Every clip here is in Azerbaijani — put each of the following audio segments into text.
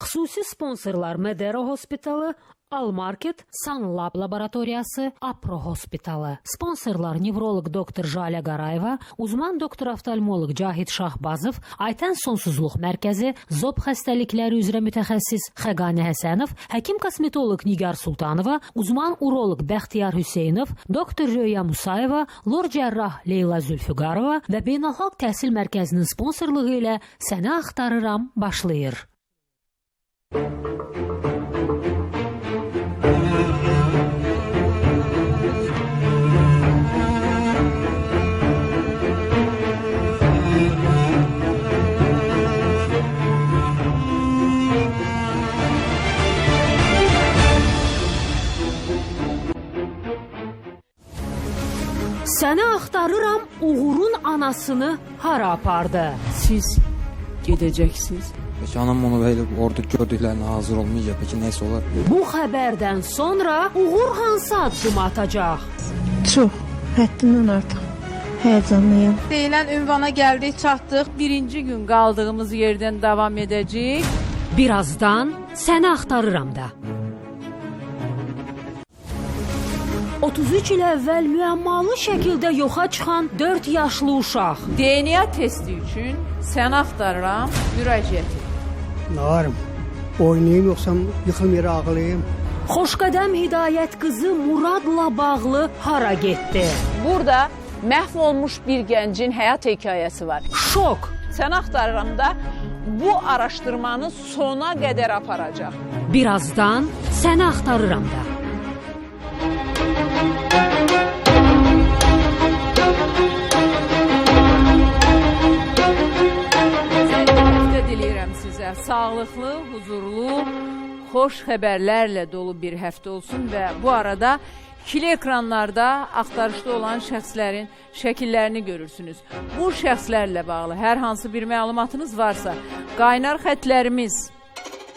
Xüsusi sponsorlar Medero Hospitalı, Almarket, Sanlab Laboratoriyası, Apro Hospitalı. Sponsorlar nevrolog doktor Jalə Qarayeva, uzman doktor oftalmoloq Cahid Şahbazov, Aytən Sonsuzluq Mərkəzi, Zob xəstəlikləri üzrə mütəxəssis Xəqani Həsənov, həkim kosmetoloq Nigar Sultanova, uzman uroloq Bəxtiyar Hüseynov, doktor Röya Musayeva, lor cərrah Leyla Zülfüqarova və Beynəlxalq Təhsil Mərkəzinin sponsorluğu ilə Səni Axtarıram başlayır. Səni axtarıram, Uğur'un anasını hara apardı? Siz gedəcəksiniz. Peki anam onu böyle orada gördüklerine hazır olmayacak. Peki neyse olar? Bu xəbərdən sonra Uğur hansı addım atacaq? Çox, həddindən artıq həyəcanlıyam. Deyilən ünvana gəldik, çatdıq. Birinci gün qaldığımız yerdən davam edəcəyik. Birazdan Səni Axtarıram da. 33 il əvvəl müəmmalı şəkildə yoxa çıxan 4 yaşlı uşaq. DNA testi üçün Səni Axtarıram müraciət et. Ne varım? Oynayayım yoksa yıkılım yere ağlayayım. Xoşqədəm Hidayət qızı Muradla bağlı hara getdi? Burada məhv olmuş bir gəncin həyat hekayəsi var. Şok. Səni Axtarıram da bu araşdırmanı sona qədər aparacaq. Birazdan Səni Axtarıram da. Diləyirəm sizə sağlıqlı, huzurlu, xoş xəbərlərlə dolu bir həftə olsun və bu arada ikili ekranlarda axtarışda olan şəxslərin şəkillərini görürsünüz. Bu şəxslərlə bağlı hər hansı bir məlumatınız varsa, qaynar xətlərimiz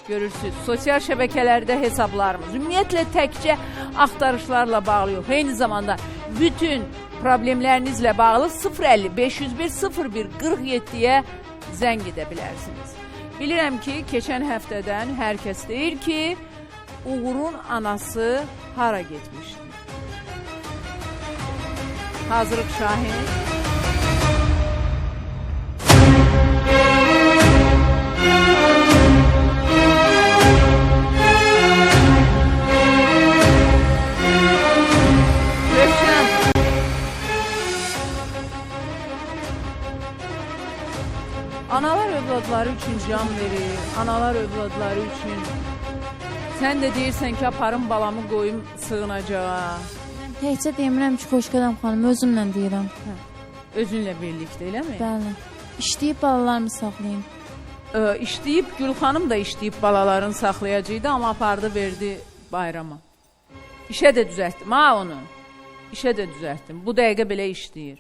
görürsünüz, sosial şəbəkələrdə hesablarımız, ümumiyyətlə təkcə axtarışlarla bağlı yox, eyni zamanda bütün problemlərinizlə bağlı 050 501 01 47-yə zəng edə bilərsiniz. Bilirəm ki, keçən həftədən hər kəs deyir ki, Uğur'un anası hara getmişdi? Hazırıq Şahin. Analar övladları üçün can verir, analar övladları üçün. Sən də deyirsən ki, aparım balamı qoyum sığınacağa. Təkcə demirəm ki, Xoşqədəm xanım, özümlə deyirəm. Özünlə birlikdə, eləmi? Bəli. İşləyib balalarımı saxlayayım. İşləyib, Gülxanım da işləyib balalarını saxlayacaqdı, amma apardı, verdi bayrama. İşə də düzəltdim, ha onu. İşə də düzəltdim, bu dəqiqə belə işləyir.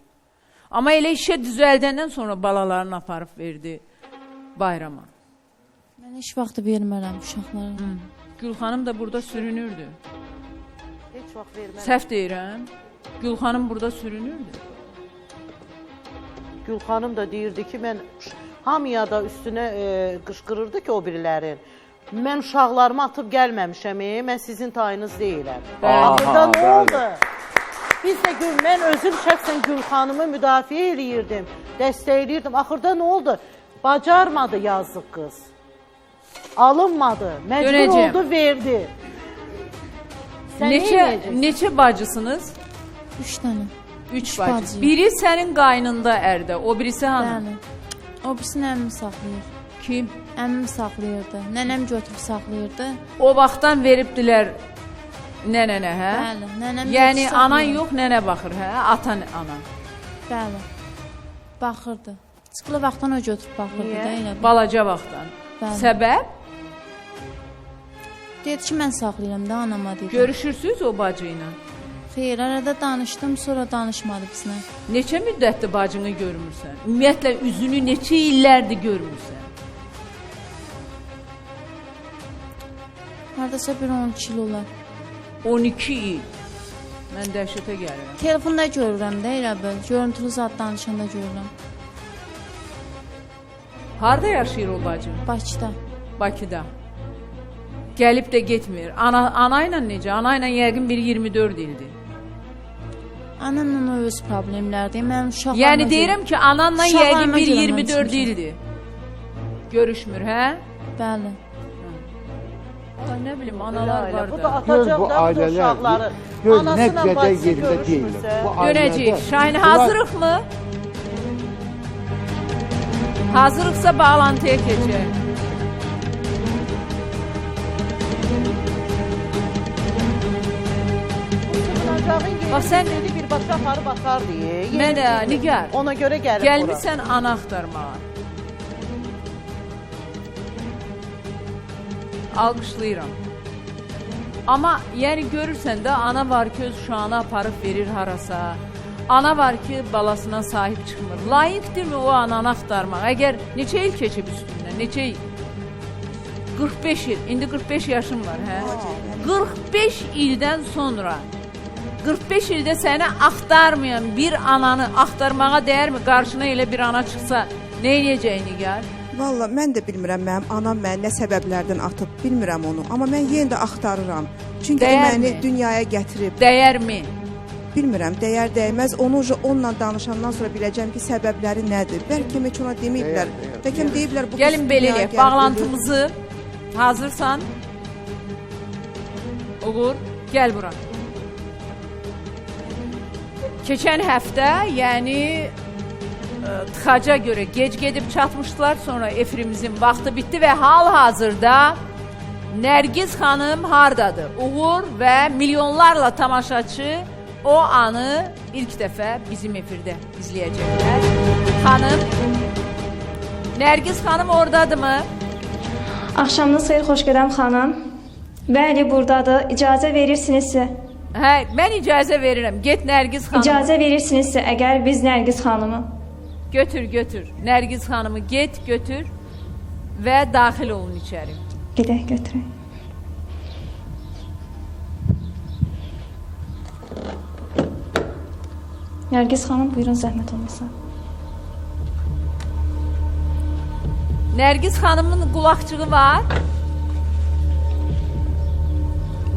Amma elə işə düzəldəndən sonra balalarını aparıb verdi bayrama. Mən heç vaxt vermərəm uşaqlara. Gülxanım da burada sürünürdü. Heç vaxt vermərəm. Səhv deyirəm. Gülxanım burada sürünürdü. Gülxanım da deyirdi ki, mən hamıya da üstünə qışqırırdı ki, o birilərin. Mən uşaqlarımı atıb gəlməmişəm, mən sizin tayınız deyiləm. Axırda nə oldu? Biz də mən özüm şəxsən Gülxanımı müdafiə eləyirdim, dəstəkləyirdim. Axırda nə oldu? Bacarmadı yazıq qız. Alınmadı, məcbur oldu, verdi. Neçə bacısınız? 3 dənə. 3 bacı. Biri sənin qaynında ərdə, o birisi hanı? Bəli. O birisini əmim saxlayır. Kim? Əmim saxlayırdı. Nənəm götürüb saxlayırdı. O vaxtdan veribdilər nənənə, hə? Bəli, nənəm yəni götürüb anan saxlayırdı. yox, nənə baxır, hə? Atan ana. Bəli. Baxırdı. Çıxılı vaxtdan o götürüb baxırdı da elə. Balaca vaxtdan. Bəli. Səbəb? Dedi ki, mən saxlayıram da anama dedi. Görüşürsünüz o bacı ilə? Xeyr, arada danışdım, sonra danışmadı bizlə. Neçə müddətdir bacını görmürsən? Ümumiyyətlə üzünü neçə illərdir görmürsən? Hardasa bir 12 il olar. 12 il. Mən dəhşətə gəlirəm. Telefonda görürəm də elə bil. Görüntülü zat danışanda görürəm. Harda yaşayır o bacı? Bakıda. Bakıda. Gəlib də getmir. Ana ilə necə? Ana ilə yəqin bir 24 ildir. Anamla öz problemlərdir. Mən uşaqlarla... Yəni deyirəm ki, ananla yəqin Uşaqlarıma bir görə mən 24 çıxmışam. ildir. Görüşmür, hə? Bəli. Ay, nə bilim, analar var Bu da da. atacaq bu da bu ailələr, uşaqları. gör, nə Anasıyla qədər bacısı yerində deyillər. görüşmürsə. Bu Görəcəyik. ailədə- Şahin, Bunlar- hazırıq mı? Hazırıqsa bağlantıya keçək. Bax, sən- dedi birbaşa aparıb atar deyə. Mənə, Nigar, Ona görə gəlib bura. gəlmisən ana axtarmağa. Alqışlayıram. Amma yəni görürsən də ana var ki, öz uşağını aparıb verir harasa. Ana var ki, balasına sahib çıxmır. Layiqdirmi o ananı axtarmaq? Əgər neçə il keçib üstündən, neçə il? 45 il. İndi 45 yaşım var, hə? 45 ildən sonra 45 ildə səni axtarmayan bir ananı axtarmağa dəyərmi? Qarşına elə bir ana çıxsa, nə edəcəyin Nigar? Valla mən də bilmirəm mənim anam məni nə səbəblərdən atıb, bilmirəm onu. Amma mən yenə də axtarıram. Çünki o Dəyərmi? məni dünyaya gətirib. Dəyərmi? Bilmirəm, dəyər dəyməz. Onu onunla danışandan sonra biləcəm ki, səbəbləri nədir. Bəlkə heç ona deməyiblər. Bəlkə deyiblər bu Gəlin qız belə dünyaya eləyək. gəlib, Bağlantımızı hazırsan? Uğur, gəl bura. Keçən həftə, yəni tıxaca görə gec gedib çatmışdılar, sonra efirimizin vaxtı bitdi və hal-hazırda Nərgiz xanım hardadır? Uğur və milyonlarla tamaşaçı o anı ilk dəfə bizim efirdə izləyəcəklər. Xanım, Nərgiz xanım oradadırmı? Axşamınız xeyir, xoş gələm xanım. Bəli, buradadır. İcazə verirsinizsə. Hə, mən icazə verirəm. Get Nərgiz xanım. İcazə verirsinizsə, əgər biz Nərgiz xanımı. Götür. Nərgiz xanımı get, götür və daxil olun içəri. Gedək, götürək. Nərgiz xanım, buyurun, zəhmət olmasa. Nərgiz xanımın qulaqçığı var.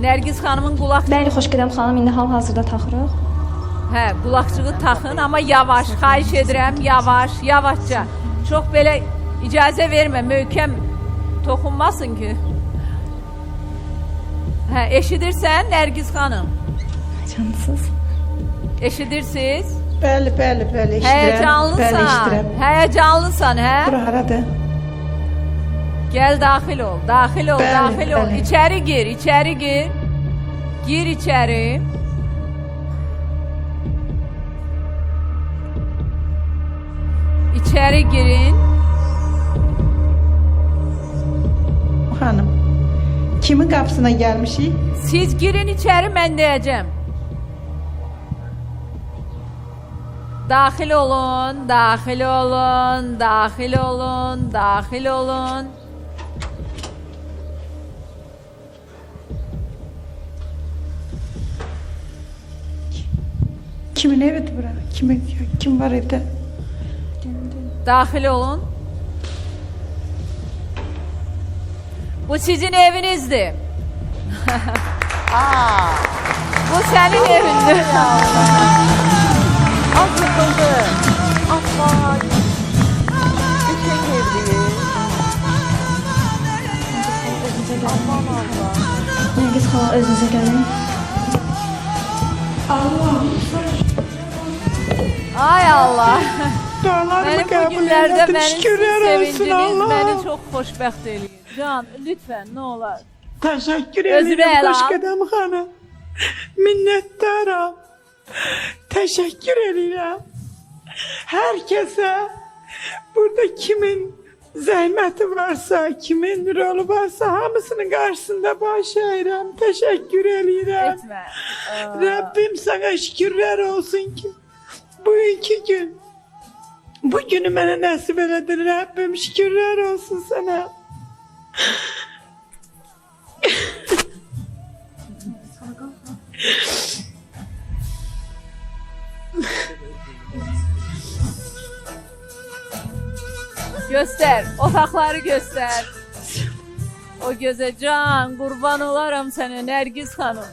Nərgiz xanımın qulaqçığı. Bəli, xoş gələm xanım, indi hal-hazırda taxırıq. Hə, qulaqçığı taxın, amma yavaş, xahiş edirəm, yavaşca. Çox belə icazə vermə, möhkəm toxunmasın ki. Hə, eşidirsən Nərgiz xanım? Cansız. Eşidirsiz? Bəli, eşidirəm. Həyəcanlısan. Həyəcanlısan, hə? Bura haradır? Gəl daxil ol. Bəli, bəli. İçəri gir. Gir içəri. İçəri girin. Xanım, kimin qapısına gəlmişik? Siz girin içəri, mən deyəcəm. Daxil olun. Kimin evidir bura? Kim var evdə? Daxil olun. Bu sizin evinizdir. Bu sənin evindir. Sıkıldı. Allah. Bütün evliyi. Aman Allah. Nərgiz xanım, özünüzə gəlin. Ay Allah. Dualarımı Mənim bu qəbul günlərdə elədin. mənim Şükürlər olsun sevinciniz Allah. məni çox xoşbəxt eləyir. Can, lütfən, nə olar. Təşəkkür Özünə edirəm, əl xoş al. qədəm xanım. Minnətdaram. Təşəkkür edirəm. Hər kəsə burada kimin zəhməti varsa, kimin rolu varsa, hamısının qarşısında baş əyirəm. Təşəkkür edirəm. Etmə. Rəbbim sənə şükürlər olsun ki, bugünkü gün, bu günü mənə nəsib elədin. Rəbbim şükürlər olsun sənə. Göstər, otaqları göstər. O göze can, qurban olaram sənə Nərgiz xanım.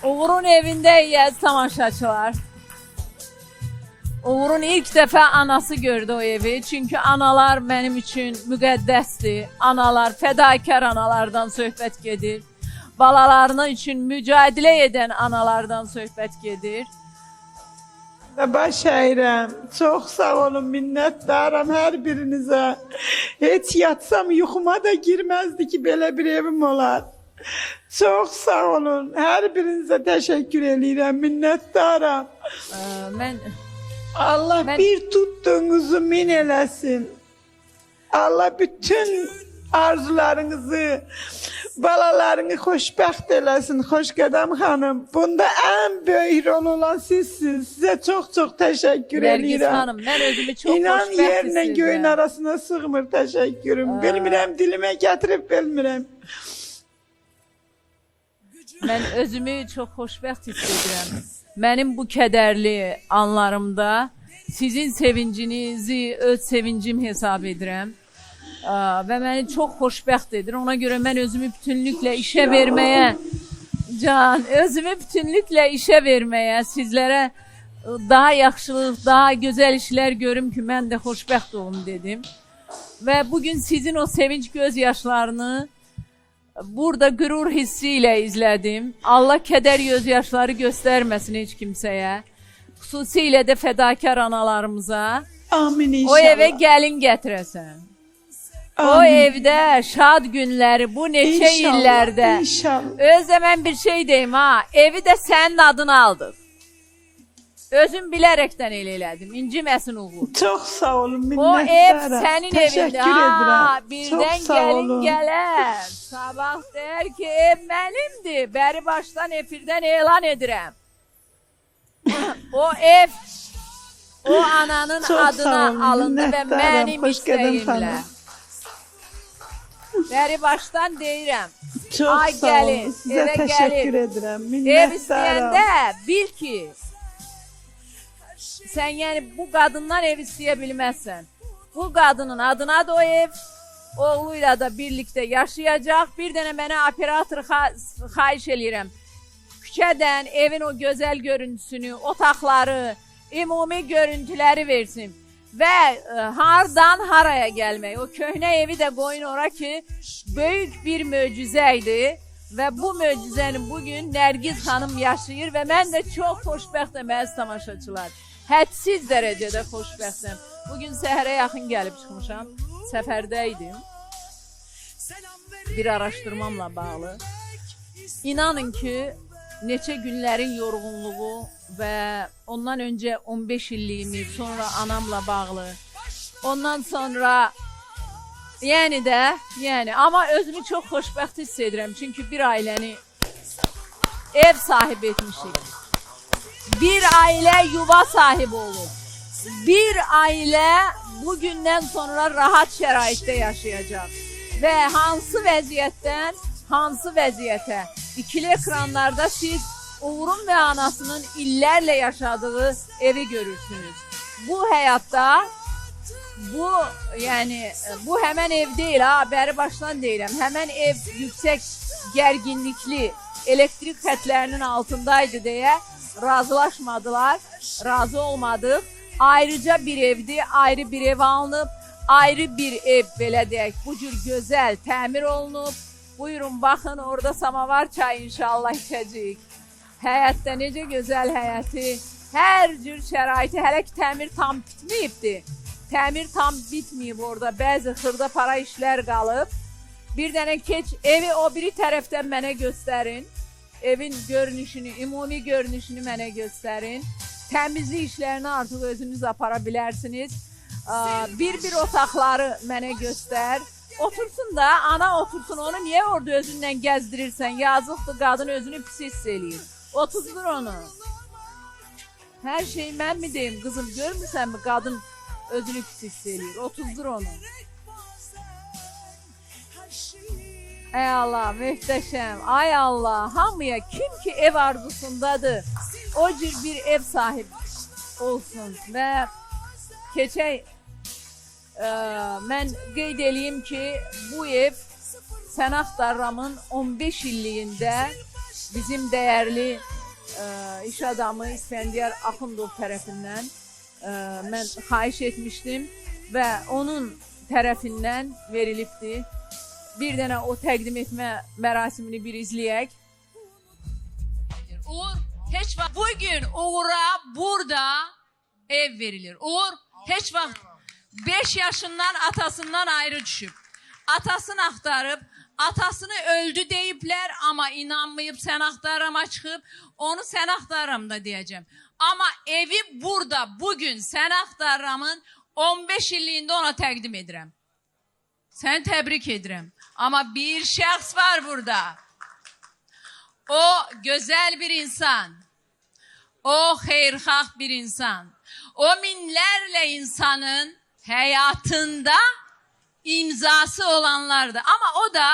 Uğur'un evindəyik tamaşaçılar. Uğur'un ilk dəfə anası gördü o evi. Çünki analar mənim üçün müqəddəsdir. Analar, fədakar analardan söhbət gedir. Balalarına üçün mücadilə edən analardan söhbət gedir. Baş əyirəm. Çox sağ olun, minnətdaram hər birinizə. Heç yatsam yuxuma da girməzdi ki, belə bir evim olar. Çox sağ olun. Hər birinizə təşəkkür edirəm, minnətdaram. Allah bir tuttuğunuzu min eləsin. Allah bütün arzularınızı, balalarını xoşbəxt eləsin, Xoşqədəm xanım. Bunda ən böyük rol olan sizsiniz. Sizə çox təşəkkür Nərgiz edirəm. xanım, mən özümü çox İnan xoşbəxt yerlə hiss göyün edirəm. arasına sığmır təşəkkürüm. Bilmirəm, dilimə gətirib bilmirəm. Mən özümü çox xoşbəxt hiss edirəm. Mənim bu kədərli anlarımda sizin sevincinizi öz sevincim hesab edirəm. Və məni çox xoşbəxt edir. Ona görə mən özümü bütünlüklə işə verməyə, özümü bütünlüklə işə verməyə, sizlərə daha yaxşılıq, daha gözəl işlər görüm ki, mən də xoşbəxt olum dedim. Və bugün sizin o sevinç göz yaşlarını burada qürur hissi ilə izlədim. Allah kədər gözyaşları göstərməsin heç kimsəyə. Xüsusilə də fədakar analarımıza. Amin inşallah. O evə gəlin gətirəsən. O evdə şad günləri bu neçə illərdə. İnşallah. Özdə mən bir şey deyim ha. Evi də sənin adını aldıq. Özüm bilərəkdən elədim. İnciməsin Uğur. Çox sağ olun, O minnətdaram. ev sənin evində. Təşəkkür edirəm. Birdən Çox sağ gəlin olun. gələr. Sabah deyər ki, ev mənimdir. Bəri başdan efirdən elan edirəm. O ev o ananın Çox sağ adına olun, alındı və minnətdaram, mənim Xoşqədəm istəyimlə. xanım. Bəri başdan deyirəm. Çox Ay sağ gəlin, olun. Sizə evə təşəkkür gəlin. edirəm. Ev Minnətdaram. istəyəndə bil ki, sən yəni bu qadından ev istəyə bilməzsən. Bu qadının adına da o ev, oğluyla da birlikdə yaşayacaq. Bir dənə mənə operator xahiş eləyirəm. Küçədən evin o gözəl görüntüsünü, otaqları, ümumi görüntüləri versin. Və hardan haraya gəlmək. O köhnə evi də qoyun ora ki, böyük bir möcüzə idi. Və bu möcüzəni bugün Nərgiz xanım yaşayır və mən də çox xoşbəxtəm əziz tamaşaçılar. Hədsiz dərəcədə xoşbəxtəm. Bugün səhərə yaxın gəlib çıxmışam. Səfərdə idim. Bir araşdırmamla bağlı. İnanın ki, neçə günlərin yorğunluğu və ondan öncə 15 illiyimi, sonra anamla bağlı. Ondan sonra amma özümü çox xoşbəxt hiss edirəm. Çünki bir ailəni ev sahibi etmişik. Bir ailə yuva sahibi olur. Bir ailə bugündən sonra rahat şəraitdə yaşayacaq. Və hansı vəziyyətdən hansı vəziyyətə? İkili ekranlarda siz Uğur'un və anasının illərlə yaşadığı evi görürsünüz. Bu həyatda bu həmən ev deyil ha, bəri başdan deyirəm. Həmən ev yüksək gərginlikli elektrik xətlərinin altındaydı deyə razılaşmadılar, razı olmadıq. Ayrıca bir evdi, ayrı bir ev alınıb, ayrı bir ev belə deyək, bu cür gözəl təmir olunub. Buyurun baxın, orada samavar çayı inşallah içəcəyik. Həyətdə necə gözəl həyəti, hər cür şəraiti, hələ ki təmir tam bitməyibdi. Təmir tam bitməyib orada, bəzi xırda para işlər qalıb. Bir dənə keç, evi o biri tərəfdən mənə göstərin. Evin görünüşünü, ümumi görünüşünü mənə göstərin. Təmizlik işlərini artıq özünüz apara bilərsiniz. Bir otaqları mənə göstər. Otursun da, ana otursun, onu niyə orada özündən gəzdirirsən? Yazıqdır, qadın özünü pis hiss eləyir. Otuzdur onu. Hər şey mən mi deyim, qızım, görmürsən mi qadın özünü pis hiss eləyir? Otuzdur onu. Ey Allah, möhtəşəm. Ay Allah, hamıya kim ki ev arzusundadır, o cür bir ev sahibi olsun. Və keçək Mən qeyd eləyim ki, bu ev Sən Axtarramın 15 illiyində bizim dəyərli iş adamı İsfəndiyar Axundov tərəfindən mən xahiş etmişdim və onun tərəfindən verilibdir. Bir dənə o təqdim etmə mərasimini bir izləyək. Uğur, heç vaxt bugün Uğur'a burada ev verilir. Uğur heç vaxt 5 yaşından atasından ayrı düşüb. Atasını axtarıb, atasını öldü deyiblər, amma inanmayıb Sən Axtarrama çıxıb. Onu Sən Axtarramda deyəcəm. Amma evi burada bugün Sən Axtarramın 15 illiyində ona təqdim edirəm. Sən təbrik edirəm. Amma bir şəxs var burada. O gözəl bir insan. O xeyirxah bir insan. O minlərlə insanın həyatında imzası olanlardır. Amma o da,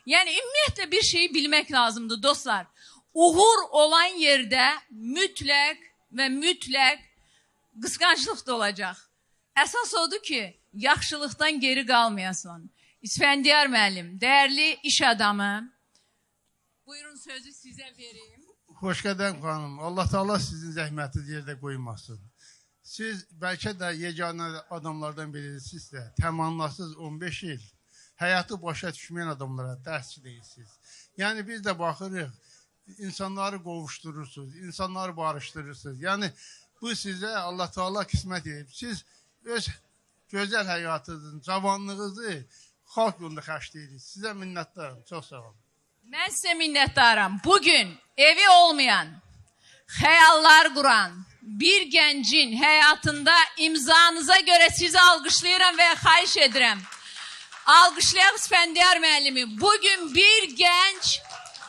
yəni ümumiyyətlə bir şeyi bilmək lazımdır dostlar. Uğur olan yerdə mütləq və mütləq qısqanclıq da olacaq. Əsas odur ki, yaxşılıqdan geri qalmayasın. İsfəndiyar müəllim, dəyərli iş adamı. Buyurun sözü sizə verim. Xoş gələn xanım. Allah Taala sizin zəhmətinizi yerdə qoymasın. Siz bəlkə də yeganə adamlardan birisiniz də, təmanlasız 15 il həyatı başa düşməyən adamlara dərs deyirsiniz. Yəni biz də baxırıq, insanları qovuşdurursunuz, insanları barışdırırsınız. Yəni bu sizə Allah Taala qismət edib. Siz öz gözəl həyatınızın, cavanlığınızı xalq yolunda xərcləyirsiniz. Sizə minnətdaram. Çox sağ olun. Mən sizə minnətdaram. Bugün evi olmayan, xəyallar quran bir gəncin həyatında imzanıza görə sizi alqışlayıram və xahiş edirəm. Alqışlayaq İsfəndiyar müəllimi. Bugün bir gənc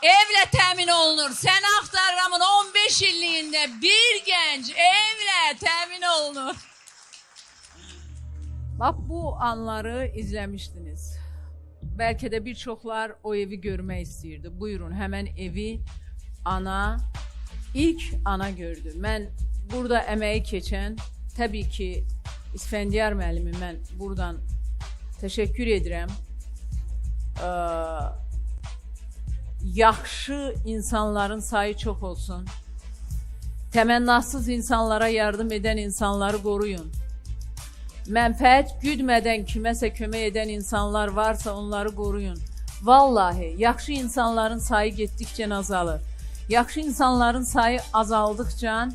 evlə təmin olunur. Sən Axtarramın 15 illiyində bir gənc evlə təmin olunur. Bax, bu anları izləmişdiniz. Bəlkə də bir çoxlar o evi görmək istəyirdi. Buyurun, həmən evi ilk ana gördü. Mən burada əməyi keçən, təbii ki, İsfəndiyar müəllimi mən buradan təşəkkür edirəm. Yaxşı insanların sayı çox olsun. Təmənnasız insanlara yardım edən insanları qoruyun. Mənfəət güdmədən kiməsə kömək edən insanlar varsa onları qoruyun. Vallahi, yaxşı insanların sayı getdikcə azalır. Yaxşı insanların sayı azaldıqca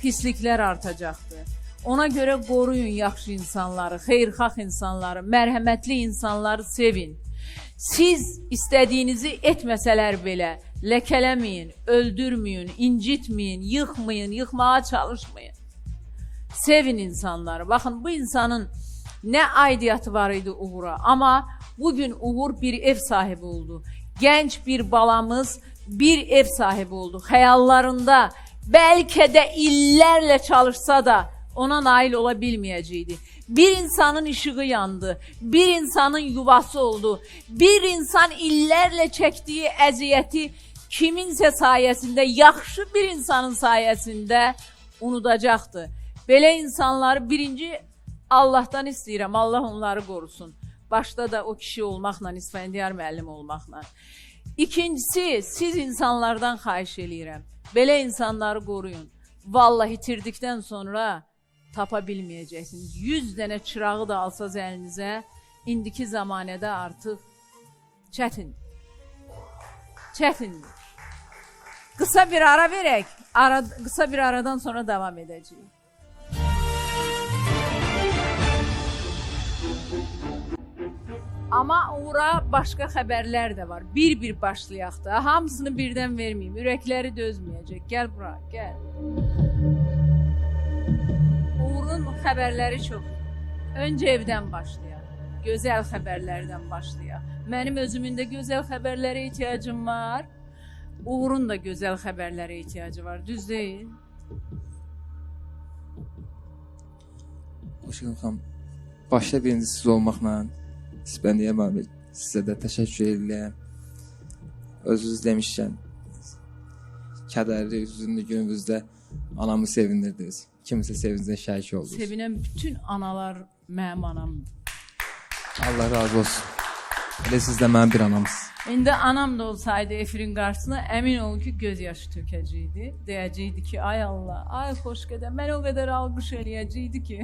pisliklər artacaqdır. Ona görə qoruyun yaxşı insanları, xeyirxah insanları, mərhəmətli insanları sevin. Siz istədiyinizi etməsələr belə ləkələməyin, öldürməyin, incitməyin, yıxmayın, yıxmağa çalışmayın. Sevin insanları. Baxın, bu insanın nə aidiyyatı var idi Uğur'a, amma bugün Uğur bir ev sahibi oldu. Gənc bir balamız bir ev sahibi oldu. Xəyallarında bəlkə də illərlə çalışsa da ona nail ola bilməyəcəkdi. Bir insanın işığı yandı, bir insanın yuvası oldu. Bir insan illərlə çəkdiyi əziyyəti kiminsə sayəsində, yaxşı bir insanın sayəsində unudacaqdı. Belə insanları birinci Allahdan istəyirəm, Allah onları qorusun. Başda da o kişi olmaqla, İsfəndiyar müəllim olmaqla. İkincisi, siz insanlardan xahiş eləyirəm. Belə insanları qoruyun. Vallahi itirdikdən sonra tapa bilməyəcəksiniz. 100 dənə çırağı da alsaz əlinizə, indiki zamanədə artıq çətindir. Çətindir. Qısa bir ara verək, qısa bir aradan sonra davam edəcəyik. Amma Uğur'a başqa xəbərlər də var. Bir-bir başlayaq da. Hamısını birdən verməyim. Ürəkləri dözməyəcək. Gəl bura, gəl. Uğur'un xəbərləri çox. Öncə evdən başlayaq. Gözəl xəbərlərdən başlayaq. Mənim özümün də gözəl xəbərlərə ehtiyacım var. Uğur'un da gözəl xəbərlərə ehtiyacı var. Düz deyil? Xoş gəlin xanım. Başda birinci siz olmaqla İsfəndiyar müəllim, sizə də təşəkkür edirəm. Özünüz demişkən, kədərli, üzünlü gününüzdə anamı sevindirdiniz. Kimisə sevincə şərik oldunuz. Sevinən bütün analar mənim anamdır. Allah razı olsun. Hele siz de mənim bir anamsınız. İndi anam da olsaydı efirin qarşısına əmin olun ki göz yaşı tökəcəkdi. Deyəcəkdi ki ay Allah, ay xoş qədəm. Mən o qədər alqış eləyəcəkdi ki.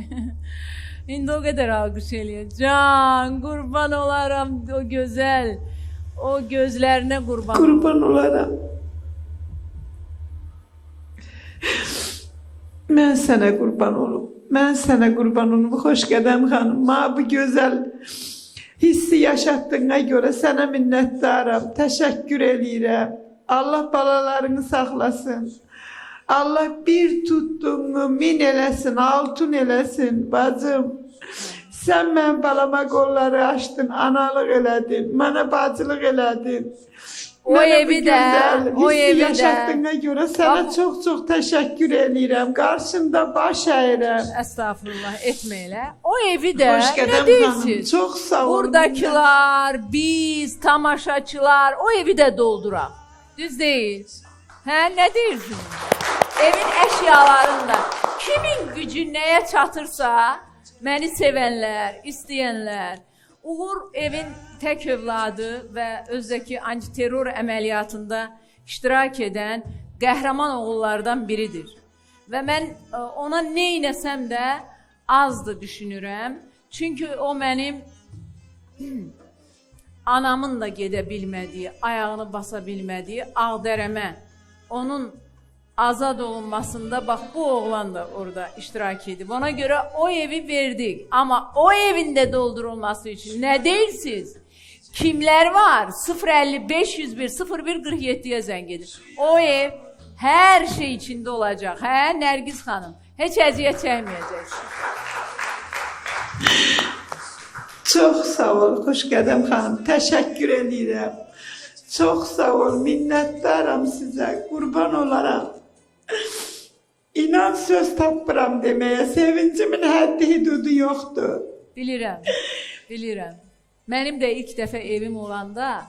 İndi o qədər alqış eləyəcək. Can, qurban olaram o gözəl, o gözlərinə qurban. Qurban olaram. Mən sənə qurban olum. Mən sənə qurban olum. Xoş qədəm xanım. Ma bu gözəl hissi yaşatdığına görə sənə minnətdaram. Təşəkkür eləyirəm. Allah balalarını saxlasın. Allah bir tutduğunu min eləsin, altın eləsin. Bacım, sən mən balama qolları açdın, analıq elədin, mənə bacılıq elədin. O evi də, o evi də yaşatdığına görə sənə çox-çox təşəkkür eləyirəm. Qarşında baş əyirəm. Estağfurullah, etmə elə. O evi də, Xoş nə qədəm deyirsiz? xanım, çox sağ olun. Buradakılar, biz, tamaşaçılar, o evi də dolduraq. Düz deyil. Hə, nə deyirsiniz? Evin əşyalarında kimin gücü nəyə çatırsa, məni sevənlər, istəyənlər, Uğur evin tək övladı və özdəki antiterror əməliyyatında iştirak edən qəhrəman oğullardan biridir. Və mən ona nə inəsəm də azdır düşünürəm. Çünki o mənim anamın da gedə bilmədiyi, ayağını basa bilmədiyi Ağdərəmə, onun azad olunmasında bax bu oğlan da orada iştirak edib. Ona görə o evi verdik. Amma o evin də doldurulması üçün nə deyilsiz? Kimlər var? 050 501 01 47-yə zəng edin. O ev hər şey içində olacaq. Hə, Nərgiz xanım? Heç əziyyət çəkməyəcəksiniz. Çox sağ ol, xoş qədəm xanım. Təşəkkür edirəm. Çox sağ ol, minnətdaram sizə. Qurban olaram. İnan söz tapmıram deməyə. Sevincimin həddi hüdudu yoxdur. Bilirəm, bilirəm. Mənim də ilk dəfə evim olanda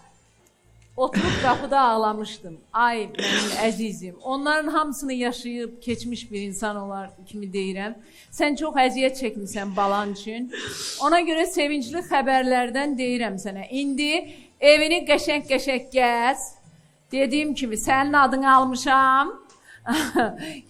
oturub qapıda ağlamışdım. Ay mənim əzizim. Onların hamısını yaşayıb keçmiş bir insan olar kimi deyirəm. Sən çox əziyyət çəkmisən balan üçün. Ona görə sevincli xəbərlərdən deyirəm sənə. İndi evini qəşəng-qəşəng gəz. Dediyim kimi sənin adını almışam.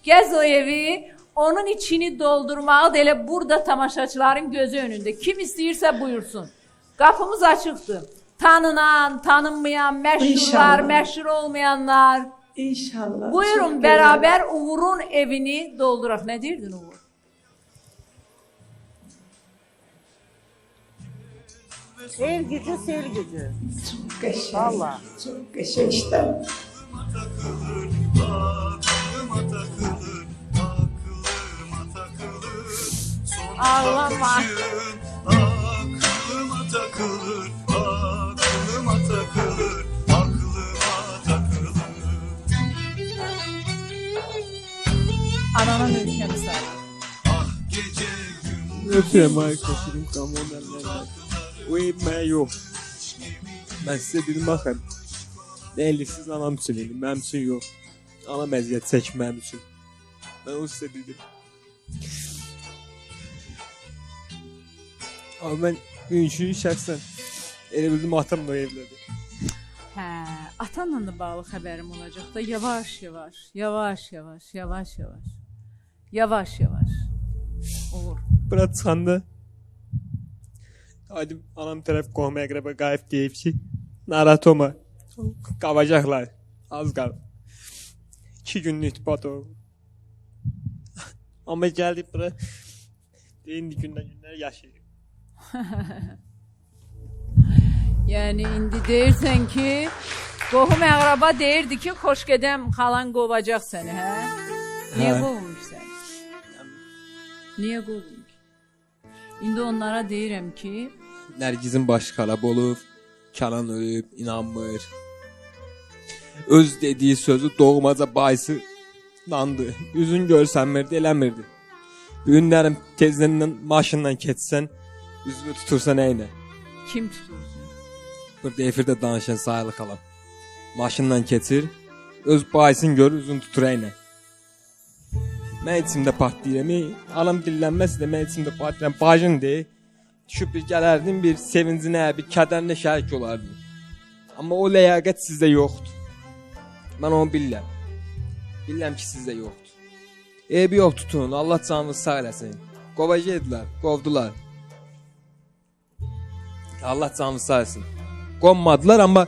Gəz o evi, onun içini doldurmağı da elə burada tamaşaçıların gözü önündə. Kim istəyirsə buyursun. Qapımız açıqdır. Tanınan, tanınmayan, məşhurlar, məşhur olmayanlar. İnşallah. Buyurun bərabər Uğur'un evini dolduraq. Nə deyirdin Uğur? El gücü, sel gücü. Çok qəşəng. Vallahi. Çok qəşəng işlər. Ağlama. Aklıma takılır, aklıma takılır, aklıma takılır. Ananın ülkemi sayılır. Öpürəm ay koşurum kamonlarla. O ev mənə yox. Mən sizə dedim baxın. Deyli siz anam üçün dedim, mənim üçün yox. Anam əziyyət çəkməm üçün. Mən o sizə dedim. Amma mən günkü şəxsən elə bildim atam da o evlədir. Hə, atanla da bağlı xəbərim olacaq da yavaş-yavaş, yavaş-yavaş, yavaş-yavaş. Yavaş-yavaş. Olur. Bura çıxanda Adım anam tərəf qohum əqrəbə qayıb deyib ki, narahat olma, qavacaqlar, az qal. 2 günlük bat o. Amma gəldik bura, deyindi gündən yaşayır. Yəni indi deyirsən ki, qohum əqrəba deyirdi ki, xoş gedəm xalan qovacaq səni, hə? Niyə qovmuş səni? Niyə qovmuş? İndi onlara deyirəm ki, Nərgizin başı xarab olub, Kənan ölüb, inanmır. Öz dediyi sözü doğmaca bayısı nandı. Üzün görsənmirdi, eləmirdi. Günlərim tezdən maşınla keçsən, üzünü tutursan əynə. Kim tutursun? Burada efirdə danışan sayılı xalam. Maşınla keçir, öz bayısını görür, üzünü tutur əynə. Mən içimdə partlayıram. Alam dillənməz də mən içimdə partlayıram. Bacın deyir, düşüb bir gələrdim, bir sevincinə, bir kədərinə şərik olardım. Amma o ləyaqət sizdə yoxdur. Mən onu bilirəm. Bilirəm ki, sizdə yoxdur. Eybi yox, tutun, Allah canınızı sağ eləsin. Qovacaqdılar, qovdular. Allah canınızı sağ eləsin. Qonmadılar, amma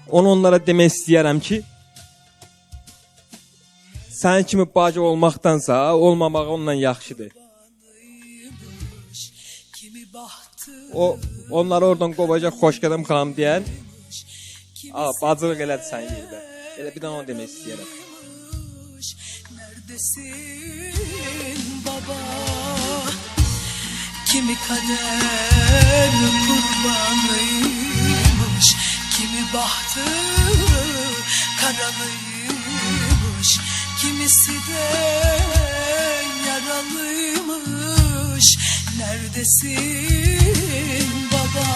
onu onlara demək istəyərəm ki, sənin kimi bacı olmaqdansa, olmamaq onunla yaxşıdır. Onları oradan qovacaq Xoşqədəm xanım deyən, bacılıq elədi sən yerdə. Elə bir də onu demək istəyərəm. Neredesin baba? Kimi kader kurbanıymış, kimi bahtı karalıymış, kimisi de yaralıymış. Neredesin baba?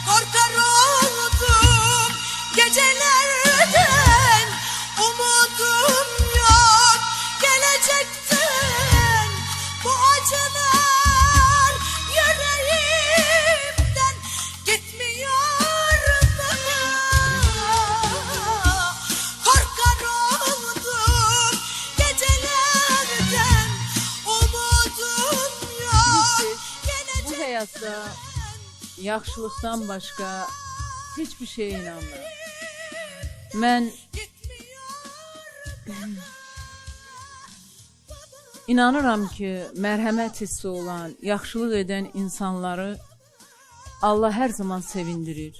Korkar oldum gecelerden, umudum yok gelecekten. Bu acılar yüreğimden gitmiyor da. Korkar oldum gecelerden, umudum yok Bu həyatda yaxşılıqdan başqa heç bir şeyə inanmıram. Mən inanıram ki, mərhəmət hissi olan, yaxşılıq edən insanları Allah hər zaman sevindirir.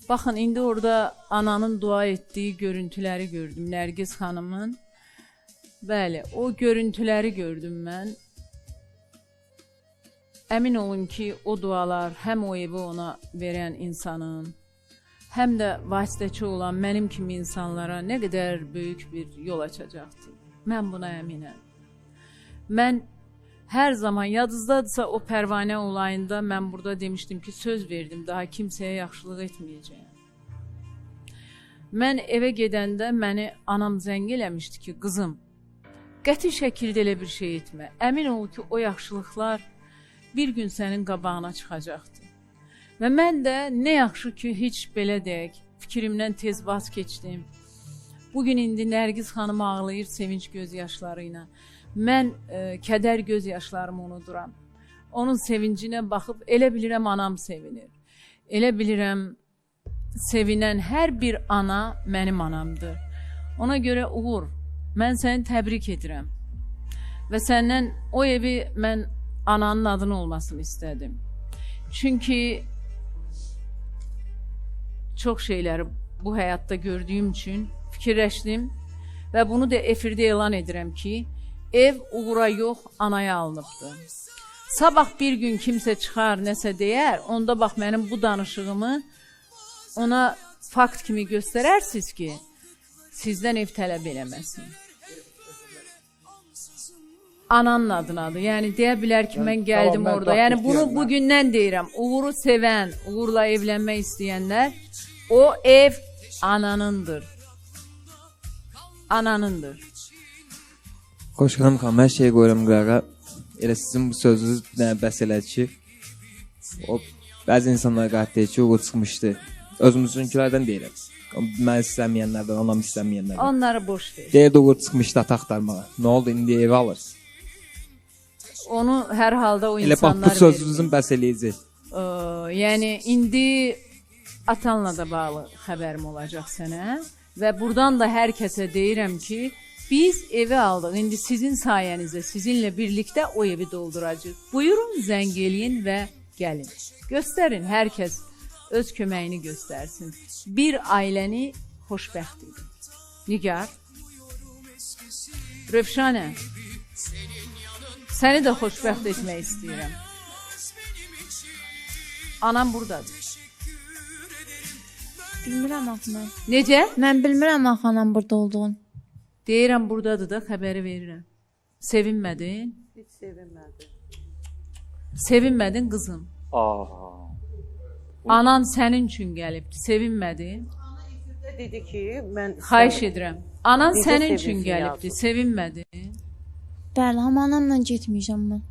Baxın, indi orada ananın dua etdiyi görüntüləri gördüm, Nərgiz xanımın. Bəli, o görüntüləri gördüm mən. Əmin olun ki, o dualar həm o evi ona verən insanın, həm də vasitəçi olan mənim kimi insanlara nə qədər böyük bir yol açacaqdır. Mən buna əminəm. Mən hər zaman, yadınızdadırsa o Pərvanə olayında mən burada demişdim ki, söz verdim, daha kimsəyə yaxşılıq etməyəcəyəm. Mən evə gedəndə məni anam zəng eləmişdi ki, qızım, qəti şəkildə elə bir şey etmə. Əmin ol ki, o yaxşılıqlar bir gün sənin qabağına çıxacaqdır. Və mən də nə yaxşı ki, heç belə deyək, fikrimdən tez vaz keçdim. Bugün indi Nərgiz xanım ağlayır sevinç gözyaşları ilə. Mən kədər gözyaşlarımı unuduram. Onun sevincinə baxıb elə bilirəm anam sevinir. Elə bilirəm sevinən hər bir ana mənim anamdır. Ona görə Uğur, mən səni təbrik edirəm. Və səndən o evi mən ananın adının olmasını istədim. Çünki çox şeyləri bu həyatda gördüyüm üçün fikirləşdim və bunu da efirdə elan edirəm ki, ev Uğura yox, anaya alınıbdır. Sabah bir gün kimsə çıxar, nəsə deyər, onda bax mənim bu danışığımı ona fakt kimi göstərərsiniz ki, sizdən ev tələb eləməsin. Ananın adınadır. Yəni deyə bilər ki, mən gəldim orada. Yəni bunu bugündən deyirəm. Uğuru sevən, Uğurla evlənmək istəyənlər, o ev ananındır. Ananındır. Xoşqədəm xanım, hər şeyi qoyuram qırağa. Elə sizin bu sözünüz bir dənə bəs elədi ki, o bəzi insanlar qət deyir ki, Uğur çıxmışdı. Özümüzünkilərdən deyirəm. Mən istəməyənlərdən, anam istəməyənlərdən. Onları boş ver. Deyir Uğur çıxmışdı ata axtarmağa. Nə oldu, indi evi alır? Onu hər halda o elə insanlar bax, bu sözünüzün bəs eləyici. Yəni indi atanla da bağlı xəbərim olacaq sənə və buradan da hər kəsə deyirəm ki, biz evi aldıq. İndi sizin sayənizdə, sizinlə birlikdə o evi dolduracağıq. Buyurun, zəng eləyin və gəlin. Göstərin, hər kəs öz köməyini göstərsin. Bir ailəni xoşbəxt edin. Nigar, Rövşanə, səni də xoşbəxt etmək istəyirəm. Anam buradadır. Bilmirəm axı mən. Necə? Mən bilmirəm axı anam burada olduğunu. Deyirəm buradadır da, xəbəri verirəm. Sevinmədin? Heç sevinmədim. Sevinmədin qızım. Anan sənin üçün gəlibdi, sevinmədin? Dedi ki, mən Xahiş edirəm. Anan Necə sənin üçün sevinsin gəlibdi, yazıq? sevinmədin? Bəli, amma anamla getməyəcəm mən.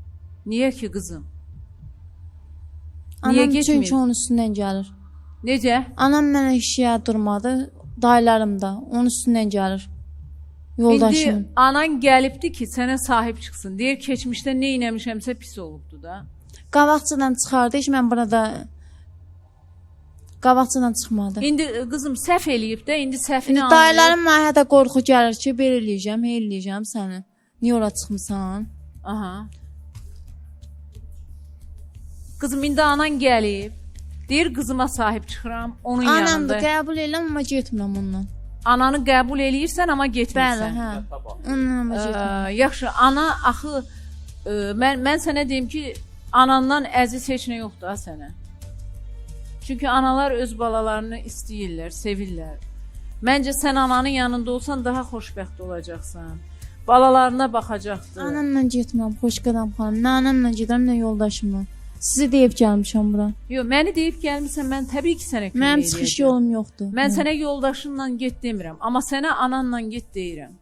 Niyə ki qızım? Niyə Anam çünki getmir? onun üstündən gəlir. Necə? Anam mənə işiyə durmadı, dayılarım da onun üstündən gəlir. Yoldaşım. İndi anan gəlibdi ki, sənə sahib çıxsın. Deyir, keçmişdə nə eləmişəmsə pis olubdu da. Qabaqcadan çıxardı, heç mən burada qabaqcadan çıxmadı. İndi qızım səhv eləyib də, indi səhvini anlayır. Dayılarım mənə hətta qorxu gəlir ki, bir eləyəcəm, eləyəcəm səni. Niyə ora çıxmısan? Aha. Qızım, indi anan gəlib. Deyir, qızıma sahib çıxıram, onun Anam yanında. da qəbul edirəm, amma getmirəm ondan. Ananı qəbul eləyirsən, amma Bəli, getmirsən. hə. Ondan amma getmirəm. Yaxşı, ana axı mən sənə deyim ki, anandan əziz heç nə yoxdur ha sənə. Çünki analar öz balalarını istəyirlər, sevirlər. Məncə sən ananın yanında olsan daha xoşbəxt olacaqsan. Balalarına baxacaqdır. Anamla getmirəm, Xoşqədəm xanım. Nə anamla gedirəm, nə yoldaşımla. Sizi deyib gəlmişəm bura. Yox, məni deyib gəlmirsən, mən təbii ki sənə kömək Mənim edəcəm. çıxış yolum yoxdur. Mən sənə yoldaşınla get demirəm, amma sənə ananla get deyirəm.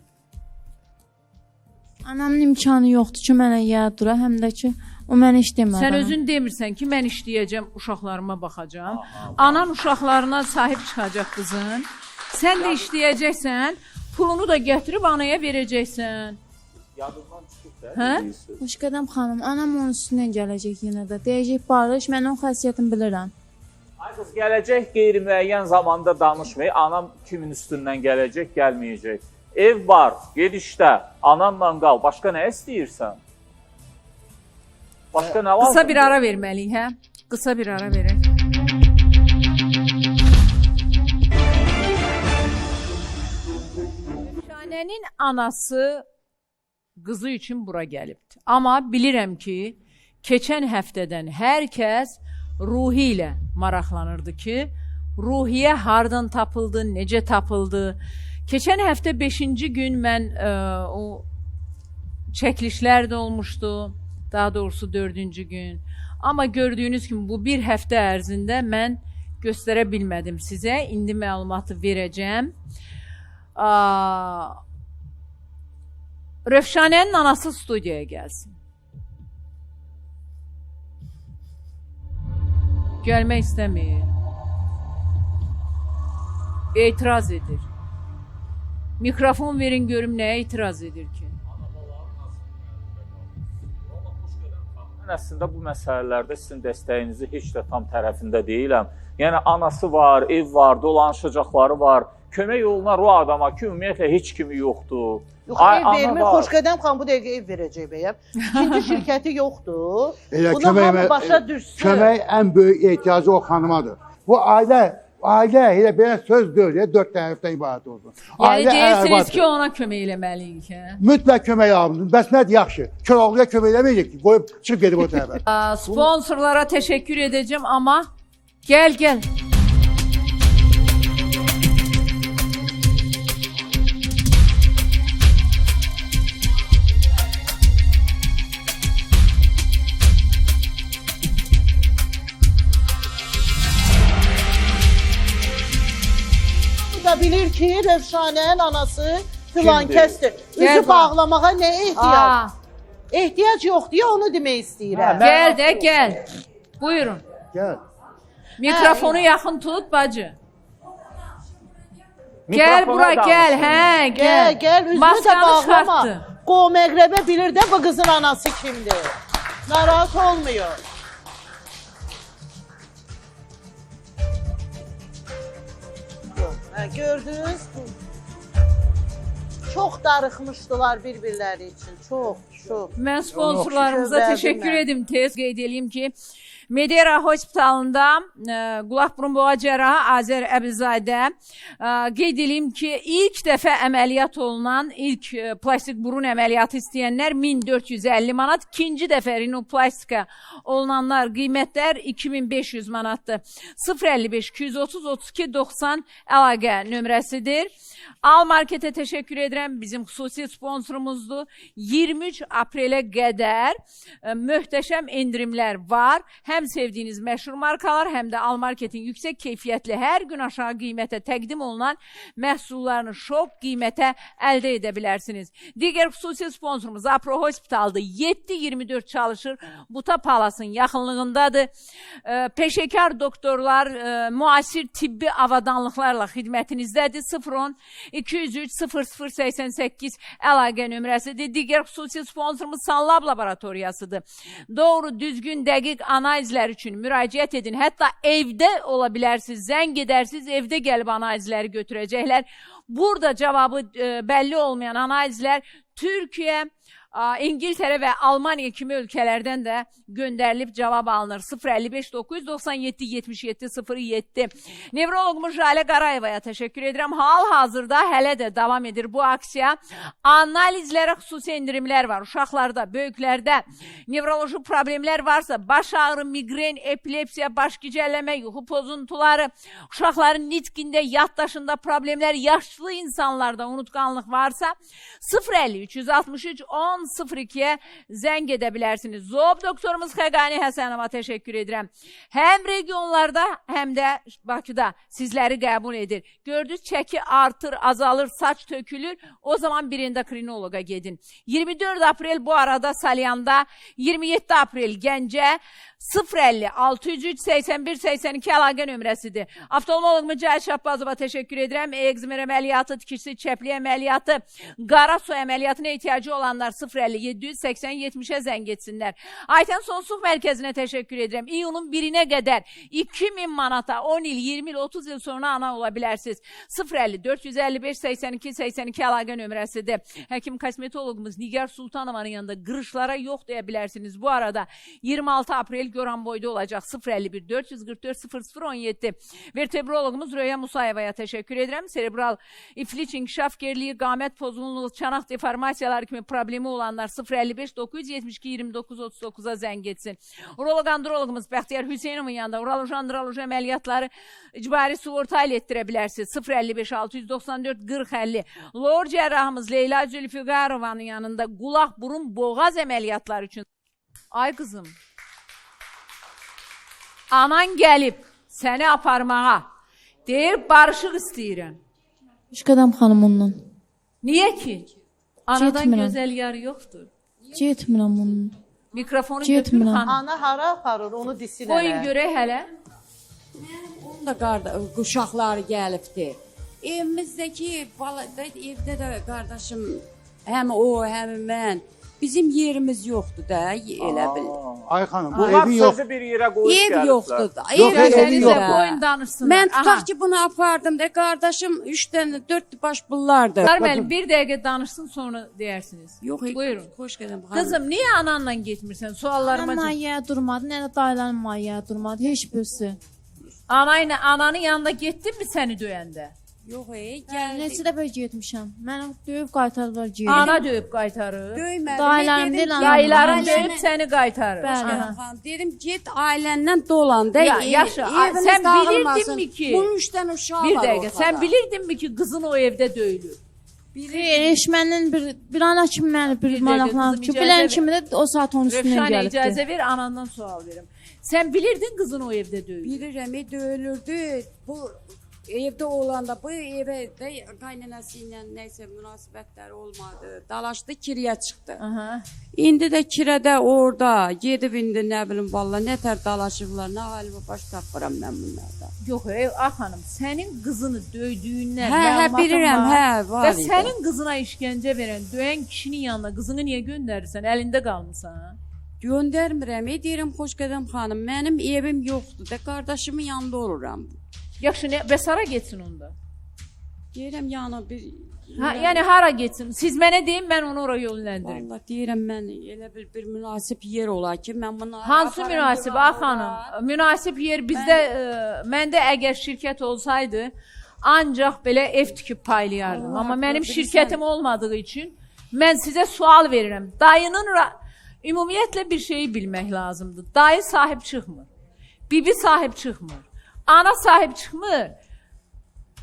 Anamın imkanı yoxdur ki, mənə yer dura, həm də ki, o mənə iş demədi. Sən özün demirsən ki, mən işləyəcəm, uşaqlarıma baxacağam. Anan uşaqlarına sahib çıxacaq qızın. Sən də işləyəcəksən, pulunu da gətirib anaya verəcəksən. Yadından çıxıb da. Hə? Xoşqədəm xanım, anam onun üstündən gələcək yenə də. Deyəcək, barış, mən onun xəsiyyətini bilirəm. Ay qız, gələcək qeyri-müəyyən zamanda danışmayın. Anam kimin üstündən gələcək, gəlməyəcək. Ev var, gedişdə, ananla qal. Başqa nə istəyirsən? Başqa nə lazım? Qısa bir ara verməliyik, hə? Qısa bir ara verək. Şanənin anası qızı üçün bura gəlibdi. Amma bilirəm ki, keçən həftədən hər kəs Ruhi ilə maraqlanırdı ki, Ruhiyə hardan tapıldı, necə tapıldı. Keçən həftə 5-ci gün mən o çəkilişlər də olmuşdu, daha doğrusu 4-cü gün. Amma gördüyünüz kimi bu bir həftə ərzində mən göstərə bilmədim sizə. İndi məlumatı verəcəm. Rövşanənin anası studiyaya gəlsin. Gəlmək istəmir. etiraz edir. Mikrofon verin görüm nəyə etiraz edir ki? Mən əslində bu məsələlərdə sizin dəstəyinizi heç də tam tərəfində deyiləm. Yəni anası var, ev var, dolanışacaqları var. Kömək yoluna o adama ki, ümumiyyətlə heç kimi yoxdur. Yox, ev vermir, Xoşqədəm xan bu dəqiqə ev verəcək bəyəm. İkinci şirkəti yoxdur. Buna hamı başa düşsün. Kömək ən böyük ehtiyacı o xanımadır. Bu ailə elə belə söz deyil, 4 tərəfdən ibarət olsun. Yəni deyirsiniz ki, ona kömək eləməliyik, hə? Mütləq kömək alınır. Bəs nədir yaxşı? Köroğluya kömək eləməyəcək ki, qoyub çıxıb gedib o tərəfə. Sponsorlara təşəkkür edəcəm, amma gəl. Bilir ki, Rövşanənin anası filan kəsdir. Üzü bağlamağa nə ehtiyac? Ehtiyac yox deyə onu demək istəyirəm. Gəl. Buyurun. Gəl. Mikrofonu yaxın tut, bacı. Gəl bura, gəl. Gəl, üzünü də bağlama. Qo məğrəbə bilir də bu qızın anası kimdir. Narahat olmuyor. Gördünüz mü? Çox darıxmışdılar bir-birləri üçün. Çox. Mən sponsorlarımıza təşəkkür edim. Tez qeyd edeyim ki, Medera Hospitalında qulaq-burun boğaz cərrahı Azər Əbdizadə qeyd edeyim ki, ilk dəfə əməliyyat olunan, ilk plastik burun əməliyyatı istəyənlər 1450 manat, ikinci dəfə rinoplastika olunanlar qiymətlər 2500 manatdır. 055 230 32 90 əlaqə nömrəsidir. Al Marketə təşəkkür edirəm. Bizim xüsusi sponsorumuzdur. 23 aprelə qədər möhtəşəm endirimlər var. Həm həm sevdiyiniz məşhur markalar, həm də Almarketin yüksək keyfiyyətli hər gün aşağı qiymətə təqdim olunan məhsullarını şok qiymətə əldə edə bilərsiniz. Digər xüsusi sponsorumuz Apro Hospital'dır. 7-24 çalışır. Buta Palas'ın yaxınlığındadır. Peşəkar doktorlar müasir tibbi avadanlıqlarla xidmətinizdədir. 010-203-0088 əlaqə nömrəsidir. Digər xüsusi sponsorumuz Sanlab Laboratoriyasıdır. Doğru, düzgün, dəqiq analizlər üçün müraciət edin. Hətta evdə ola bilərsiniz, zəng edərsiniz, evdə gəlib analizləri götürəcəklər. Burada cavabı bəlli olmayan analizlər Türkiyə, İngiltərə və Almaniya kimi ölkələrdən də göndərilib cavab alınır. 055-997-77-07. Nevroloqumuz Jalə Qarayevaya təşəkkür edirəm. Hal-hazırda hələ də davam edir bu aksiya. Analizlərə xüsusi endirimlər var. Uşaqlarda, böyüklərdə nevroloji problemlər varsa, baş ağrı, migren, epilepsiya, baş gicəlləmə, yuxu pozuntuları, uşaqların nitqində, yaddaşında problemlər, yaşlı insanlarda unutqanlıq varsa 050-363-10-02-yə zəng edə bilərsiniz. Zob doktorumuz Xəqani Həsənova təşəkkür edirəm. Həm regionlarda, həm də Bakıda sizləri qəbul edir. Gördünüz, çəki artır, azalır, saç tökülür. O zaman bir endokrinoloqa gedin. 24 aprel bu arada Salyanda, 27 aprel Gəncə, 050-603-81-82 əlaqə nömrəsidir. Avtolmoloqumuz Cahit Şahbazova təşəkkür edirəm. Ekzmer əməliyyatı, tikişli çəpli əməliyyatı, qara su əməliyyatına ehtiyacı olanlar 050-780-70-ə zəng etsinlər. Aytən Sonsuq Mərkəzinə təşəkkür edirəm. İyunun 1-nə qədər 2000 manata 10 il, 20 il, 30 il sonra ana ola bilərsiniz. 050-455-82-82 əlaqə nömrəsidir. Həkim kosmetoloqumuz Nigar Sultanovanın yanında qırışlara yox deyə bilərsiniz. Bu arada 26 aprel Goranboyda olacaq. 050-444-0017. Vertebroloqumuz Röya Musayevaya təşəkkür edirəm. Serebral iflic inkişaf geriliyi, qamət pozğunluğu, çanaq deformasiyaları kimi problemi olanlar 055-972-29-39-a zəng etsin. Urolog-androloqumuz Bəxtiyar Hüseynovun yanında uroloji əməliyyatları icbari sığorta ilə etdirə bilərsiniz. 055-694-40-50. Lor cərrahımız Leyla Zülfüqarovanın yanında qulaq, burun, boğaz əməliyyatları üçün. Ay qızım, anan gəlib səni aparmağa. Deyir, barışıq istəyirəm. Eşqədəm xanım ondan. Niyə ki? Anadan Getmirəm. gözəl yar yoxdur. Getmirəm ondan. Mikrofonu Getmirəm. götür xanım. Ana hara aparır, onu desin Qoyun hələ. görək hələ. Onun da uşaqları gəlibdi. Evimizdəki evdə də qardaşım, həm o, həm mən. Bizim yerimiz yoxdur da, elə bil. Ay xanım, bu Bunlar evin yox. sözü bir yerə qoyub Ev gəliblər. yoxdur da. Yox, ev evi yoxdur. yox. Qoyun danışsınlar. Mən tutaq ki, bunu apardım da, qardaşım 3 dənə, 4 baş bunlardır. Qarməli, bir dəqiqə danışsın, sonra deyərsiniz. Yox, Buyurun. xoş gələm. Qızım, niyə ananla getmirsən? Suallarıma Anam cavab. mayyaya durmadı, nə də dayılarım mayyaya durmadı, heç birisi. Ananın yanında getdin mi səni döyəndə? Yox, Neçə dəfə getmişəm. Mənə döyüb qaytardılar geri. Ana döyüb qaytarır. Döymədi. Dayılarım deyil, anam. Dayıların döyüb səni qaytarır. Bəli. Aha. Dedim, get ailəndən dolan da. Ya, yaxşı, sən bilirdinmi ki? Bunun 3 dənə uşağı Bir var dəqiqə, ortada. sən bilirdinmi ki, qızın o evdə döyülür? Xeyr, eşməndən bir ana kimi məni bir dəqiqə, maraqlanıb qızım, ki, bilən icazə kimi də o saat onun üstündən Rövşanə gəlibdi. icazə ver, anandan sual verim. Sən bilirdin qızın o evdə döyülür? Bilirəm, döyülürdü. Bu evdə olanda bu evə də qaynanası ilə nəsə münasibətləri olmadı. Dalaşdı, kiriyə çıxdı. Aha. İndi də kirədə orada gedib indi nə bilim valla nə tər dalaşıblar, nə halımı baş tapıram mən bunlardan. Yox, xanım, sənin qızını döydüyündən Hə, məlumatın bilirəm, var. var Və idi. sənin qızına işgəncə verən, döyən kişinin yanına qızını niyə göndərirsən? Əlində qalmısan? Göndərmirəm, deyirəm xoş qədəm xanım, mənim evim yoxdur da qardaşımın yanında oluram. Yaxşı, bəs hara getsin onda? Deyirəm yana bir... Ha, yəni hara getsin? Siz mənə deyin, mən onu ora yönləndirim. Vallahi deyirəm mən elə bir münasib yer olar ki, mən bunu... Hansı münasib, xanım? Münasib yer bizdə, məndə əgər şirkət olsaydı, ancaq belə ev tikib paylayardım. Amma mənim şirkətim olmadığı üçün mən sizə sual verirəm. Dayının, ümumiyyətlə bir şeyi bilmək lazımdır. Dayı sahib çıxmır. Bibi sahib çıxmır. Ana sahib çıxmır.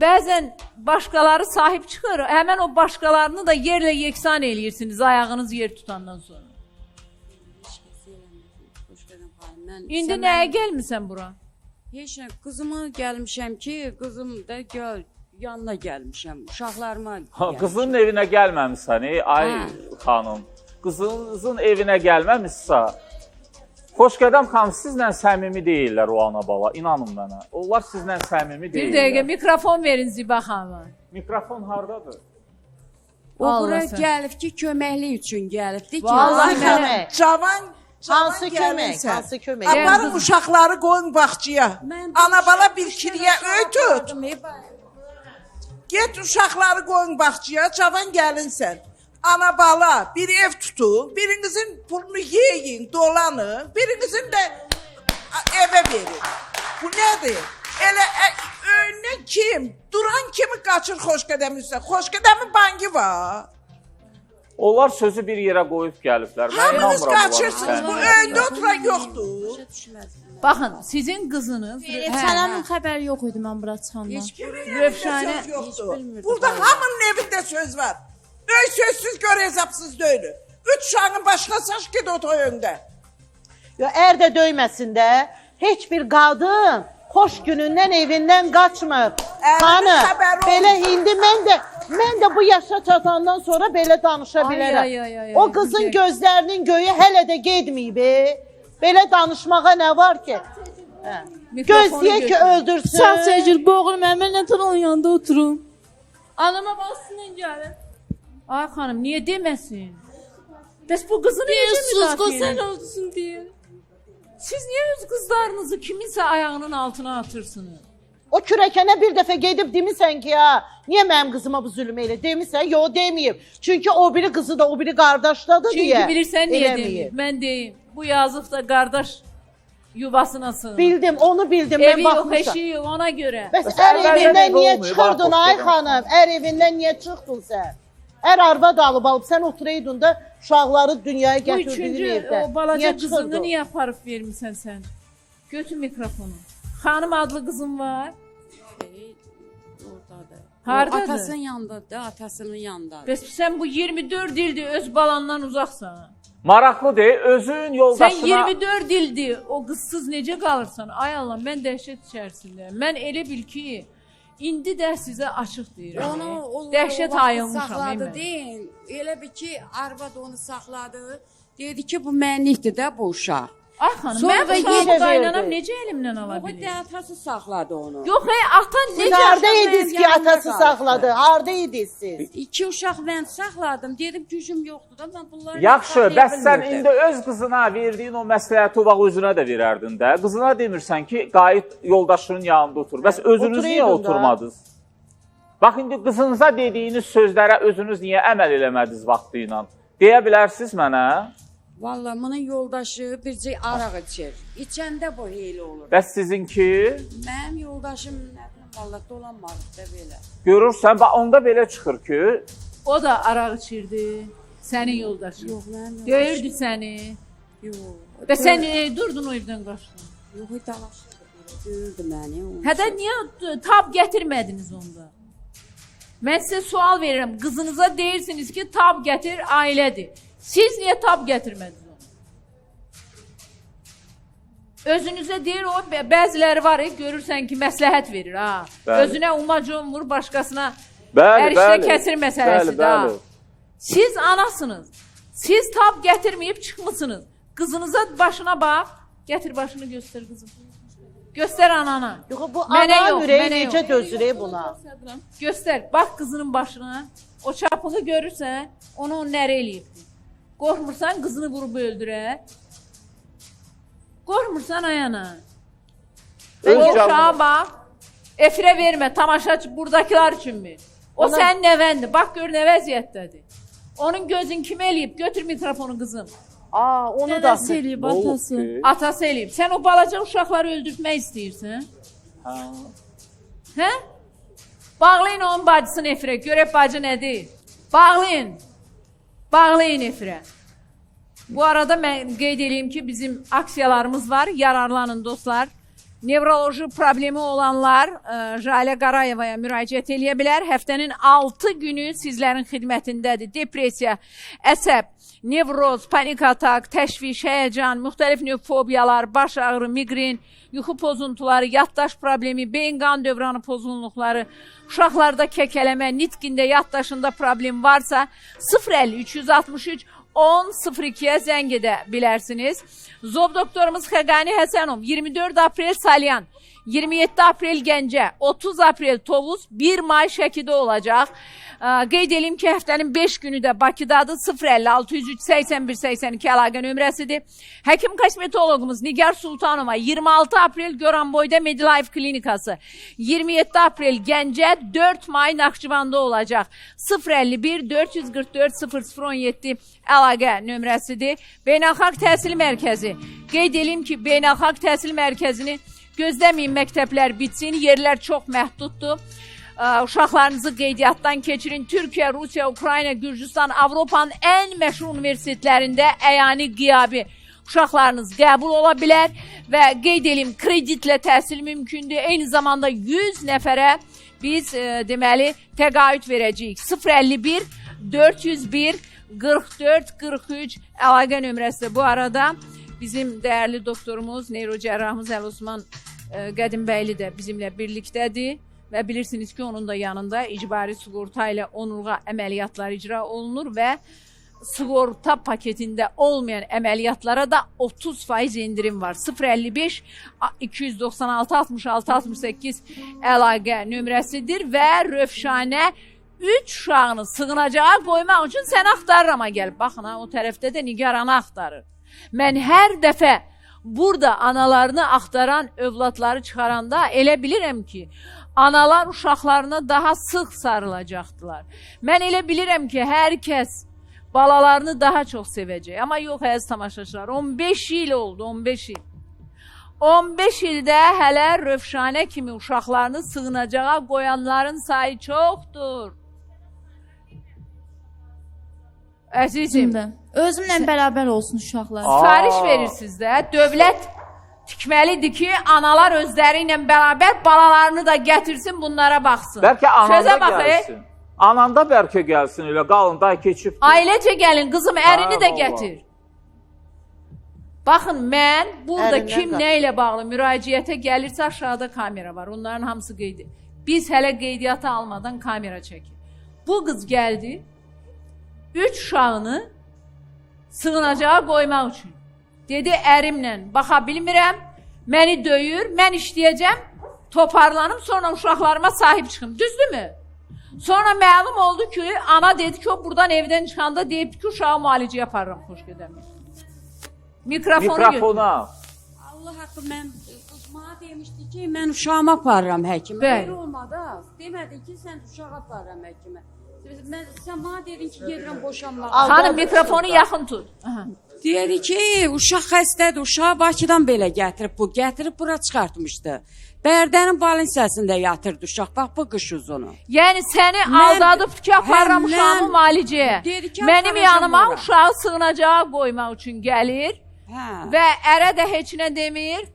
Bəzən başqaları sahib çıxır. Həmən o başqalarını da yerlə yeksan eləyirsiniz ayağınız yer tutandan sonra. İndi sən nəyə mənim- gəlmisən bura? Heç nə, qızıma gəlmişəm ki, qızım da gəl, yanına gəlmişəm, uşaqlarıma gəlmişəm. Qızının evinə gəlməmisən, ay xanım. Qızınızın evinə gəlməmişsə, Xoşqədəm xanım, sizlə səmimi deyirlər o ana bala, inanın mənə. Onlar sizlə səmimi deyirlər. Bir dəqiqə mikrofon verin Ziba xanıma. Mikrofon hardadır? O bura gəlib ki, köməklik üçün gəlibdi ki, Vallahi kömək. Cavan Hansı kömək? gəlinsən. Hansı kömək? Aparın uşaqları qoyun bağçaya. Ana bala bir kiriyə öy tut. Get uşaqları qoyun bağçaya, cavan gəlinsən. Ana bala bir ev tutun, birinizin pulunu yeyin, dolanın, birinizin də evə verin. Bu nədir? Elə önündən kim? Duran kimi qaçır Xoşqədəmin üstə. Xoşqədəmin bankı var. Onlar sözü bir yerə qoyub gəliblər. Mən Hamınız inanmıram qaçırsınız, bu öndə oturan yoxdur. Baxın, sizin qızınız... Sələmin xəbəri yox idi mən bura çıxanda. Rövşanə... Söz yoxdur. Burada hamının evində söz var. Öy sözsüz gör hesapsız döyülür. 3 uşağın başına saç ged otur öndə. Ya er də döyməsin də. Heç bir qadın xoş günündən evindən qaçmır. Xanım, belə indi mən də bu yaşa çatandan sonra belə danışa bilərəm. O qızın gözlərinin göyü hələ də getməyib. Belə danışmağa nə var ki? Gözləyək ki, öldürsün. Sağ çəkir, boğulur, mən nətər onun yanında oturum. Anama bassın gəlin. Ay xanım, niyə deməsin? Bəs bu qızı necə müdafiə Sən oldusun deyə. Siz niyə öz qızlarınızı kiminsə ayağının altına atırsınız? O kürəkənə bir dəfə gedib demisən ki, ya, niyə mənim qızıma bu zülm elə? Demisən, yo deməyib. Çünki o biri qızı da o biri qardaşdadır deyə. Çünki bilirsən niyə deməyib? Mən deyim, bu yazıq da qardaş yuvasına sığınır. Bildim, onu bildim, Evi mən yox, baxmışam. eşiyi yox, ona görə. Bəs ər evindən niyə çıxırdın ay xanım? Ər evindən niyə çıxdın sən? Ər arvad alıb, sən oturaydın da uşaqları dünyaya Bu gətirdiyin üçüncü evdə. o balaca Niyə qızını çıxırdın? niyə aparıb vermirsən sən? Götür mikrofonu. Xanım adlı qızın var. Oradadır. Hardadır? Atasının yanındadır, atasının yanındadır. Bəs sən bu 24 ildir öz balandan uzaqsan. Maraqlı deyil, özün yoldaşına... Sən 24 ildir o qızsız necə qalırsan? Ay Allah, mən dəhşət içərisindəyəm. Mən elə bil ki, indi də sizə açıq deyirəm. Onu Dəhşət ayılmışam. Saxladı deyin. Elə bir ki, arvad onu saxladı. Dedi ki, bu mənlikdir də bu uşaq. Ay xanım, Sonra mən bu yenə uşağı qaynanam verdi. necə əlimdən ala Bu bilir? da atası saxladı onu. Yox, atan Siz necə harda uşaq idiniz mənim ki, yanımda atası qalır? saxladı? Harda idiniz siz? 2 uşaq mən saxladım. Dedim gücüm yoxdur da mən bunları Yaxşı, saxlaya bəs sən bilmirdim. indi öz qızına verdiyin o məsləhəti o vaxt özünə də verərdin də. Qızına demirsən ki, qayıt yoldaşının yanında otur. Bəs özünüz niyə Oturaydın da. oturmadınız? Bax, indi qızınıza dediyiniz sözlərə özünüz niyə əməl eləmədiniz vaxtı ilə? Deyə bilərsiniz mənə? Vallahi bunun yoldaşı bircə araq içir. İçəndə bu heyli olur. Bəs sizinki? Mənim yoldaşım nə bilim vallahi dolanmadı da belə. Görürsən, bax, onda belə çıxır ki, O da araq içirdi. Sənin yoldaşın. Yox, mənim yoldaşım. Döyürdü səni. Yox. Və sən durdun o evdən qaçdın. Yox, dalaşırdı belə. Döyürdü məni. Hədə niyə tab gətirmədiniz onda? Mən sizə sual verirəm. Qızınıza deyirsiniz ki, tab gətir, ailədir. Siz niyə tab gətirmədiniz onu? Özünüzə deyir, o bəziləri var, görürsən ki, məsləhət verir. Ha. Bəli. Özünə umacın vur, başqasına bəli, ərişlə bəli, kəsir məsələsidir. bəli, Ha. Siz anasınız. Siz tab gətirməyib çıxmısınız. Qızınıza başına bax. Gətir başını göstər qızım. Göstər anana. Yox, bu Mənə ana yox, ürəyi mənə necə yox. dözür buna? Göstər, bax qızının başına. O çapığı görürsən, onu nərə eləyibdir. Qorxmursan, qızını vurub öldürə. Qorxmursan ayana. O uşağa bax, efirə vermə, tamaşaçı buradakılar üçünmü? O sənin nəvəndir, bax gör nə vəziyyətdədir. Onun gözün kim eləyib? Götür mikrofonu qızım. Aa, onu da eləyib atası. Atası eləyib. Sən o balaca uşaqları öldürtmək istəyirsən? Hə? Bağlayın onun bacısını efirə. Görək bacı nədir? Bağlayın. Bağlayın efirə. Bu arada mən qeyd edeyim ki, bizim aksiyalarımız var. Yararlanın dostlar. Nevroloji problemi olanlar Jalə Qarayevaya müraciət eləyə bilər. Həftənin 6 günü sizlərin xidmətindədir. Depressiya, əsəb, nevroz, panik atak, təşviş, həyəcan, müxtəlif növ fobiyalar, baş ağrı, migren, yuxu pozuntuları, yaddaş problemi, beyin qan dövranı pozğunluqları, uşaqlarda kəkələmə, nitqində, yaddaşında problem varsa 050 363 10-02-yə zəng edə bilərsiniz. Zob doktorumuz Xəqani Həsənov 24 aprel Salyan, 27 aprel Gəncə, 30 aprel Tovuz, 1 may Şəkidə olacaq. Qeyd edim ki, həftənin 5 günü də Bakıdadır. 050 603 81 82 əlaqə nömrəsidir. Həkim kosmetologumuz Nigar Sultanova 26 aprel Goranboyda Medilife klinikası, 27 aprel Gəncə, 4 may Naxçıvanda olacaq. 051 444 0017 əlaqə nömrəsidir. Beynəlxalq Təhsil Mərkəzi. Qeyd edim ki, Beynəlxalq Təhsil Mərkəzini gözləməyin, məktəblər bitsin, yerlər çox məhduddur. Uşaqlarınızı qeydiyyatdan keçirin. Türkiyə, Rusiya, Ukrayna, Gürcüstan, Avropanın ən məşhur universitetlərində əyani qiyabi uşaqlarınız qəbul ola bilər və qeyd edim, kreditlə təhsil mümkündür. Eyni zamanda 100 nəfərə biz deməli təqaüd verəcəyik. 051 401 44 43 əlaqə nömrəsi. Bu arada bizim dəyərli doktorumuz, neyrocərrahımız Əli Osman Qədimбəyli də bizimlə birlikdədir. Və bilirsiniz ki, onun da yanında icbari sığorta ilə onurğa əməliyyatları icra olunur və sığorta paketində olmayan əməliyyatlara da 30% indirim var. 055 296 66 68 əlaqə nömrəsidir və Rövşanə 3 uşağını sığınacağa qoymaq üçün səni axtarırama gəlib. Baxın, o tərəfdə də Nigaranı axtarır. Mən hər dəfə burada analarını axtaran övladları çıxaranda elə bilirəm ki, analar uşaqlarına daha sıx sarılacaqdılar. Mən elə bilirəm ki, hər kəs balalarını daha çox sevəcək. Amma yox, əziz tamaşaçılar, 15 il oldu, 15 il. 15 ildə hələ Rövşanə kimi uşaqlarını sığınacağa qoyanların sayı çoxdur. Əzizim, özümlə bərabər olsun uşaqlar. Sifariş verirsiniz də, dövlət tikməlidir ki, analar özləri ilə bərabər balalarını da gətirsin, bunlara baxsın. Bəlkə ananda gəlsin. Ananda bəlkə gəlsin, elə qalında keçib. Ailecə gəlin, qızım, ərini də gətir. Baxın, mən burada kim nə ilə bağlı müraciətə gəlirsə aşağıda kamera var. Onların hamısı qeydi. Biz hələ qeydiyyata almadan kamera çəkir. Bu qız gəldi, 3 uşağını sığınacağa qoymaq üçün. Dedi, ərimlə baxa bilmirəm, məni döyür, mən işləyəcəm, toparlanım, sonra uşaqlarıma sahib çıxım. Düzdürmü? Sonra məlum oldu ki, ana dedi ki, o buradan evdən çıxanda deyib ki, uşağı müalicəyə aparıram, xoş gedəmir. Mikrofona. Allah haqqı, mən qızmağa demişdi ki, mən uşağımı aparıram həkimə. Belə olmadı, demədi ki, sən uşağı aparıram həkimə. Sən bana dedin ki, gedirəm boşanmağa. Xanım, mikrofonu yaxın tut. Deyirdi ki, uşaq xəstədir, uşağı Bakıdan belə gətirib bura çıxartmışdı. Bərdənin balinsəsində yatırdı uşaq, bax bu qış uzunu. Yəni səni aldadıb ki, aparıram uşağımı müalicəyə. Mənim yanıma uşağı sığınacağa qoymaq üçün gəlir və ərə də heç nə demir.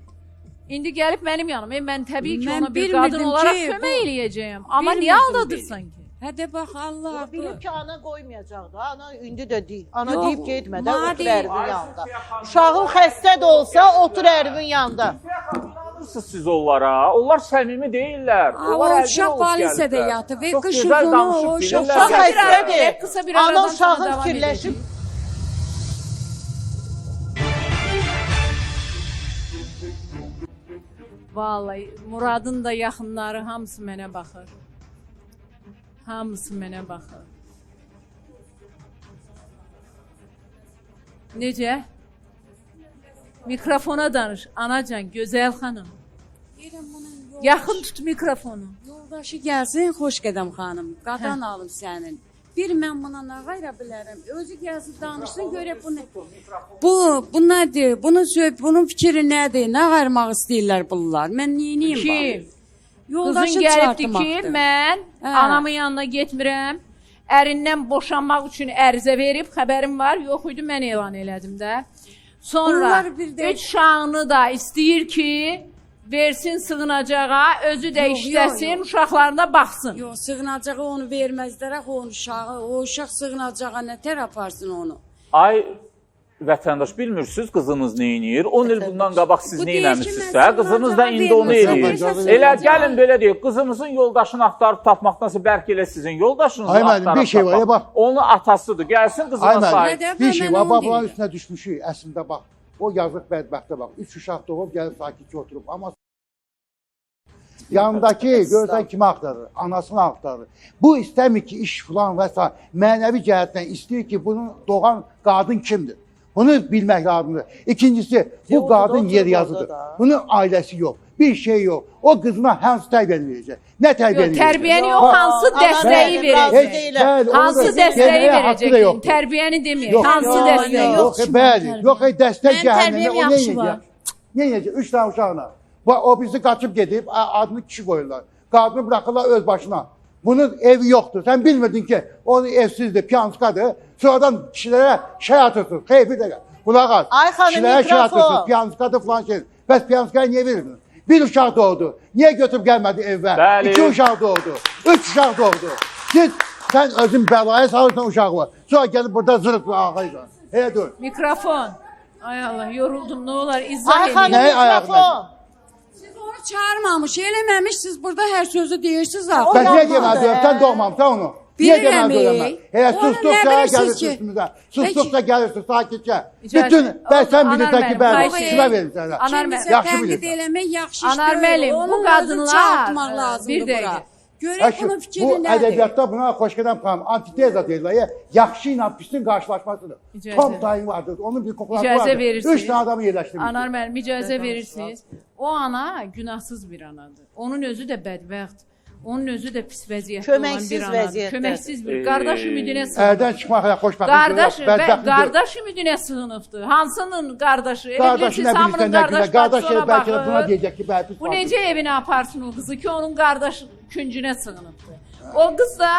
İndi gəlib mənim yanıma, mən təbii ki, ona bir qadın olaraq kömək eləyəcəyim. Amma niyə aldadırsan ki? Hədə bax, Allah. O bilib ki, ana qoymayacaqdı. Ana indi də deyil. Ana deyib getmədə otur ərvin yanında. Uşağın xəstə də olsa otur ərvin yanında. Siz onlara, onlar səmimi deyirlər. O uşaq balisədə yatıb və qış uzunu o uşaq xəstədir. Ana uşağın fikirləşib. Vallahi, Muradın da yaxınları hamısı mənə baxır. Hamısı mənə baxır. Necə? Mikrofona danış, anacan, gözəl xanım. Yaxın tut mikrofonu. Yoldaşı gəlsin, xoş qədəm xanım. Qadan alım sənin. Bir mən buna nə qayra bilərəm. Özü gəlsin, danışsın, görək bu nə? Bu nədir? Bunun fikri nədir? Nə qayırmaq istəyirlər bunlar? Mən neyiniyim bax? Kim? Qızın gəlibdi ki, mən anamın yanına getmirəm. Ərindən boşanmaq üçün ərizə verib, xəbərim var. Yox idi, mən elan elədim də. Sonra 3 uşağını da istəyir ki, versin sığınacağa, özü də Yox, işləsin, yox, yox. uşaqlarına baxsın. Yox, sığınacağa onu verməzlər axı onun uşağı. O uşaq sığınacağa nətər aparsın onu? Ay vətəndaş, bilmirsiniz qızınız nə edir? 10 il bundan qabaq siz Bu nə deyir ki, eləmişsinizsə, mən qızınız da sığınacağa indi onu eləyir. verməsəm, Elə sığınacağa- gəlin belə deyək, qızımızın yoldaşını axtarıb tapmaqdansa bəlkə elə sizin yoldaşınızı Ay müəllim, axtarıb bir şey var, tapmaq. bax. Onun atasıdır, gəlsin Ay qızına müəllim, sahib. bir şey var, onu babaların deyirəm. üstünə düşmüşük əslində bax. O yazıq bədbəxtə bax. 3 uşaq doğub gəlib sakitcə oturub. Amma yanındakı görsən kimi axtarır, anasını axtarır. Bu istəmir ki, iş filan və s. Mənəvi cəhətdən istəyir ki, bunu doğan qadın kimdir? Bunu bilmək lazımdır. İkincisi, bu qadın yer yazıdır. Bunun ailəsi yox, bir şey yox. O qızına hansı tərbiyəni verəcək? Nə tərbiyəni verəcək? Tərbiyəni yox, hansı dəstəyi verəcək? Hansı dəstəyi verəcək? Tərbiyəni deməyək, hansı dəstəyi? Yox, bəli. Yox, dəstək Mənim cəhənnəmə tərbiyəm o nə yaxşı edəcək? var. Nə edəcək? 3 dənə uşaqla. O birisi qaçıb gedib, adını kişi qoyurlar. Qadını buraxırlar öz başına. Bunun evi yoxdur. Sən bilmirdin ki, o evsizdir, piyanskadır. Sonradan kişilərə şey atırsın. Xeyr, bir dəqiqə. Qulaq as. Ay xanım, Kişilərə şey mikrofon. atırsın, piyanskadır falan şey. Bəs piyanskaya niyə verirdin? Bir uşaq doğdu. Niyə götürüb gəlmədi evə? Bəli. 2 uşaq doğdu. 3 uşaq doğdu. Sən özün bəlaya salırsan uşağı. Sonra gəlib burada zırıqla ağayla. Elə dur. Mikrofon. Ay Allah, yoruldum, nə olar, izah Ay edin. xanım, Nəyi mikrofon. ayaqla? Siz onu çağırmamış, eləməmişsiniz. Burada hər sözü deyirsiniz axı. Sən niyə demədi? Sən doğmamısan onu. Niyə Bilirəm, demədi öyrənmə? Elə onu susduqca nə bilirsiniz gəlirsin ki? üstümüzə. Susduqca gəlirsin sakitcə. İcazə- Bütün, sən Anar bilirsən ki, müəllim, bəli, xahiş şuna edirəm. verin sənə. Anar müəllim, Kimisə Yaxşı tənqid bilirsən. eləmək yaxşı iş Anar müəllim, bu Onun qadınlar- özünü çağırtmaq Bir lazımdır dəqiqə. bura. Görək Əşi, bunun bu fikri nədir? ədəbiyyatda buna xoşgələn xanım antiteza deyirlər. Yaxşı ilə pisin qarşılaşmasıdır. İcazə. Tom tayı vardır, onun bir kokulası İcazə vardır. verirsiniz. 3 dənə adamı yerləşdirmişdir. Anar müəllim, icazə verirsiniz. O ana günahsız bir anadır. Onun özü də bədbəxt. Onun özü də pis vəziyyətdə olan Köməksiz bir anadır. vəziyyətdə. Köməksiz bir. Qardaş ümidinə sığınıb. Əldən çıxmaq elə xoşbəxtlik. Qardaş ümidinə sığınıbdır. Hansının qardaşı? Elə Qardaşı bilirsiniz, nə hamının bilirsən nə qardaş günə. Qardaş bacısına elə bəlkə də buna baxır. deyəcək ki, bəli pis. Bu necə evinə aparsın o qızı ki, onun qardaş küncünə sığınıbdır. O qız da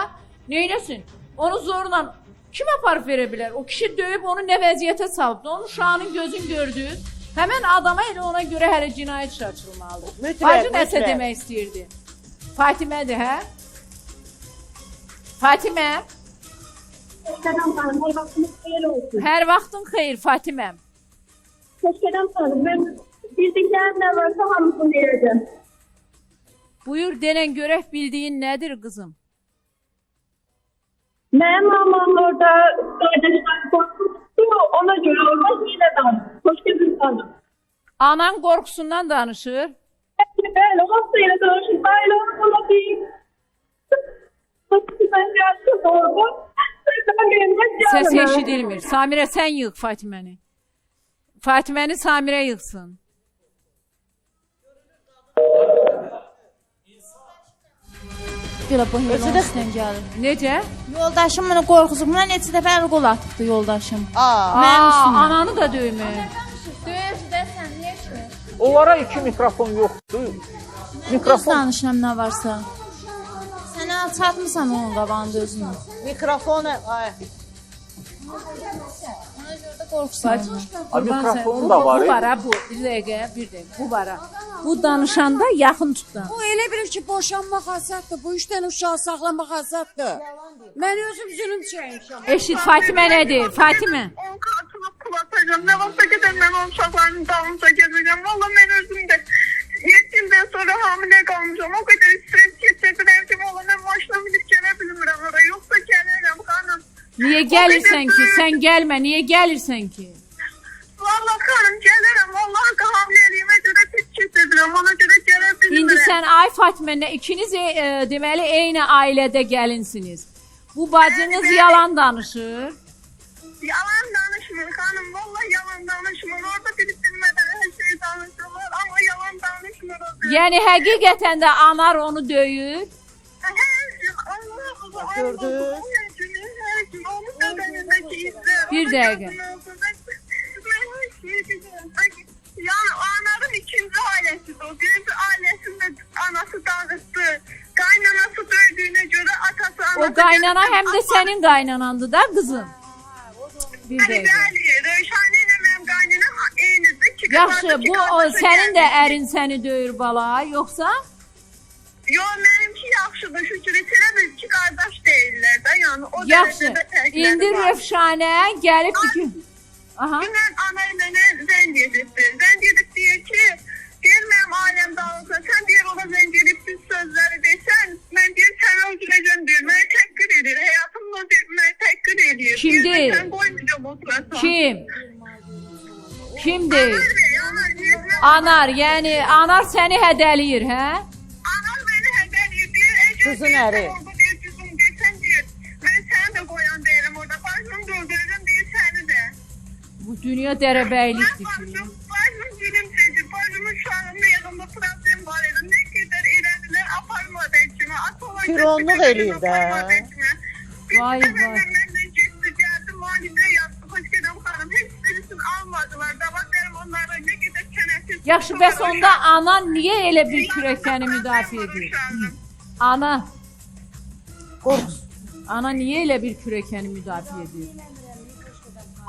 neyləsin? Onu zorla kim aparıb verə bilər? O kişi döyüb onu nə vəziyyətə salıbdı? Onun uşağının gözün gördü. Həmən adama elə ona görə hələ cinayət işi açılmalıdır. Mütləq, Hacı nəsə mütləq. demək istəyirdi. Fatimədir, hə? Fatimə, Selam hanım, her vaktiniz hayır olsun. hər vaxtın xeyir Fatiməm. Selam hanım, ben bildiklerim ne varsa hamısını vereceğim. Buyur denən görək bildiyin nədir qızım? Benim mamam orada kardeşler korkuttu, ona göre orada hile danıştı. Hoş geldin hanım. Anan qorxusundan danışır. Böyle hastayla danıştı, böyle ona değil. Ben yaşlı oldum. Səs eşidilmir. Samirə sən yığ Fatiməni. Fatiməni Samirə yığsın. Belə bu Özü heyvan də- üstdən gəlir. Necə? Yoldaşım bunu qorxusu. Buna neçə dəfə əl qol atıbdı yoldaşım. Aa. Mənim üstümə. Ananı da döymür. Döyürsən, niyə ki? Onlara 2 mikrofon yoxdur. Öz Mikrofon danışıram nə varsa. Sənə çatmısan onun qabağında özünü. Mikrofonu, ay. Ona görə də qorxusan. mikrofonu da var. Bu var ha bu. Bir dəqiqə. Bu var ha. Bu danışanda yaxın tutdan. O elə bilir ki, boşanmaq azaddır. Bu 3 dənə uşağı saxlamaq azaddır. Mən özüm zülüm çəkmişəm. Eşit Fatimə nədir? Fatimə. Onun kartını kullanacağım. Ne varsa gidem ben onun uşaklarını davulsa gezeceğim. Valla ben özüm de 7 yıldan sonra hamile kalmışım. O kadar stres geçirdiler ki valla ben başına gidip gelebilirim oraya. Yoksa gelirim hanım. Niyə gəlirsən ki? Sən gəlmə. Niyə gəlirsən ki? Valla hanım gelirim. Valla hamileliğime göre pek geçirdiler. Ona göre gelebilirim. İndi sən ay Fatimə nə ikiniz deməli eyni ailədə gəlinsiniz. Bu bacınız yalan danışır. Yalan danışmır hanım. Valla yalan danışmır. Orada bilip bilmeden her şeyi danışırlar. Ama yalan danışmır. Yəni həqiqətən də anar onu döyür. Gördü. Bir dəqiqə. Yani o ananın ikinci ailesi o. Birinci ailesinde anası danıştı. Kaynanası dövdüğüne göre atası anası... O qaynana həm də sənin qaynanandır da qızım. Bir Yani dəqiqə. bəli, Rövşani ilə mənim qaynanam eynidir. 2 Yaxşı, bu sənin də ərin səni döyür bala, yoxsa? Yox, mənimki yaxşıdır, şükür. Elə bil ki, qardaş deyirlər də, yəni o Yaxşı, dərəcədə fərqləri indi var. Rövşanə gəlibdir ki... Dünən ana ilə mənə zəng edibdir. Zəng edib deyir ki, deyir mənim ailəm dağılsa, sən deyir ona zəng edib düz sözləri deyirsən, mən deyir sənə öldürəcəm deyir, mənə təhqir edir, həyatımla deyir, mənə təhqir edir. Kim deyir? Sən qoymayacam oturasan. Kim? Kim deyir? Anar, yəni Anar səni hədəliyir, hə? Anar məni hədəliyir, deyir, Qızın əri. orada deyir, qızım deyirsən deyir, mən səni də qoyan deyirəm orada, bacımı da öldürəcəm deyir səni də. Bu dünya dərəbəylikdir ki. Bacım gülüm dedi, bacımın uşağının yanında problem var idi, nə qədər elədilər, aparmadı həkimə, atala Fironluq eləyir də. Vay vay. Məndən getdi, gəldi, müalicə yaptı, xoş gedəm xanım, heç birisini almadılar, davaqlarım onlara nə qədər kənəsiz. Yaxşı, bəs onda anan niyə elə bir kürəkəni müdafiə edir? Ana. Ana niyə elə bir kürəkəni müdafiə edir?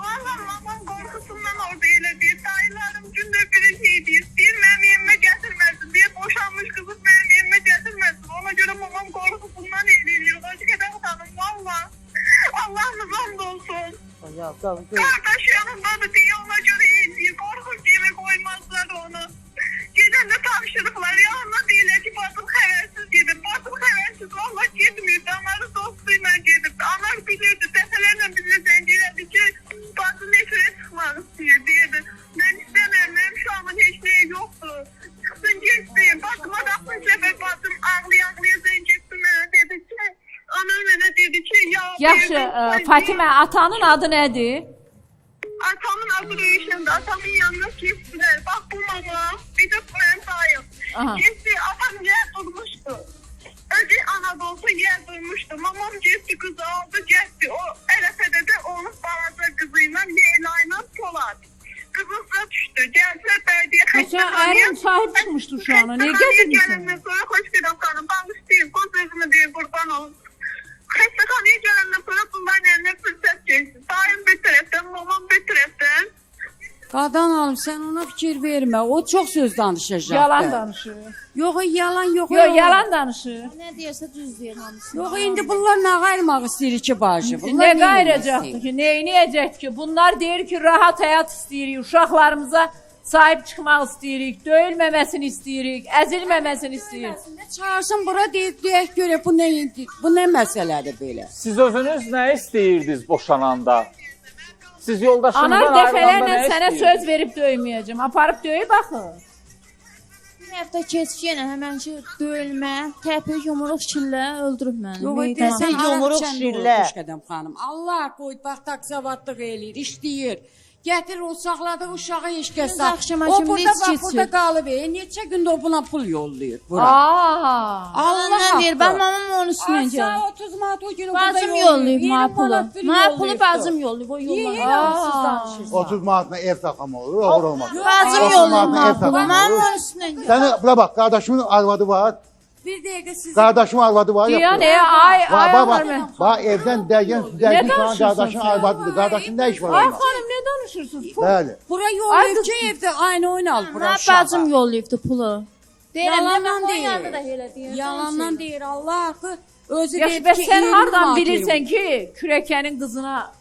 Valla mamam qorxusundan orada elə deyir, dayılarım gündə biri şey deyir, deyir mənim evimə gətirməsin, deyir boşanmış qızı mənim evimə gətirməsin, ona görə mamam qorxusundan eləyir, xoş gedəm xanım, valla. Allah'ın hamd olsun. Kardeş yanındadır diye ona göre eləyir, qorxur ki eve koymazlar onu. Gecen de tavşırıklar yanına deyirlər ki bacım xəbərsiz gedib, bacım xəbərsiz valla getmirdi, anarı dostuyla gedib, anar bilirdi, dəfələrlə bizə zəng elədi ki bacım nefrə çıxmaq istəyir deyirdi. Mən istəməm, mənim uşağımın heç nəyi yoxdur. Çıxsın getsin, bacıma daxın səfər bacım ağlaya-ağlaya zəng etdi mənə dedi ki, ana mənə dedi ki ya... Yaxşı, Fatimə, atanın adı nədir? Atamın adı Rüşen'di. Atamın yanına gittiler. Bak bu mama. Bir de ben dayım. Gitti. Atam yer durmuştu. Önce Anadolu'da yer durmuştu. Mamam gitti kızı aldı gitti. O Elefe'de de onun balaca kızıyla Leyla'yla Polat. Kızınsa düştü. Geldiler belediye Ərin sahib çıxmışdı uşağına. Niyə gətirmişsən? Gelenden sonra hoş geldin kanım. Bağışlayayım. Gözlerimi diye kurban olun. Xəstəxanaya gələndən sonra bunların əlinə fürsət geçdi. Dayım bir tərəfdən, mamam bir tərəfdən. Qadan alım, sən ona fikir vermə. O çox söz danışacaq. Yalan danışır. Yox, yalan yox. Yox, yalan danışır. Nə deyirsə düz deyir hamısı. Yox, indi bunlar nə qayırmaq istəyir ki, bacı? Nə qayıracaqdır ki, neyniyəcək ki? Bunlar deyir ki, rahat həyat istəyirik, uşaqlarımıza sahib çıxmaq istəyirik, döyülməməsini istəyirik, əzilməməsini istəyirik. Çağırsın bura deyək görə bu nə məsələdir belə? Siz özünüz nə istəyirdiniz boşananda? Siz yoldaşınızdan Anar ayrılanda dəfələrlə nə sənə istəyirdiniz? söz verib döyməyəcəm. Aparıb döyü baxın. Bir həftə keçki yenə həmənki döyülmə, təpik, yumruq şillə öldürüb məni. Yox, Meydana. sən yumruq şillə. Qədəm xanım. Allah qoy, bax taksavatlıq eləyir, işləyir. Gətir o saxladığı uşağı heç kəs Biz sax. axşama O kimi burada heç bax, keçir. burada qalıb. Neçə gündə o buna pul yollayır bura. Allah nə deyir? Bax mamam onun üstünə gəlir. Asa 30 manat o günü burada Bacım yollayıb yeni mənə pulu. manat bir Mənə pulu yollayıb. bacım yollayıb, o yollamır. Siz danışırsınız. 30 manatla ev saxlama olur, olur olmaz. Bacım 30 yollayıb manatla ev mənə pulu. saxlama Mənim olur. onun üstünə gəlir. Səni bura bax, qardaşımın arvadı var. Bir dəqiqə siz Qardaşımın arvadı var. Diyan yoxdur? ay Bax, var bax, mı? bax, evdən dəyən süzərgi sana qardaşın arvadıdır. Qardaşın nə iş var Ay orada? xanım, nə danışırsınız? Bəli. bura yollayıb ki, evdə aynı oynal bura Nə uşağa. bacım yollayıbdı pulu. Yalandan deyir. deyir. Yalandan deyir. Allah haqqı özü Yaxşı, deyir bəs ki, sən 20 hardan manat bilirsən ki, kürəkənin qızına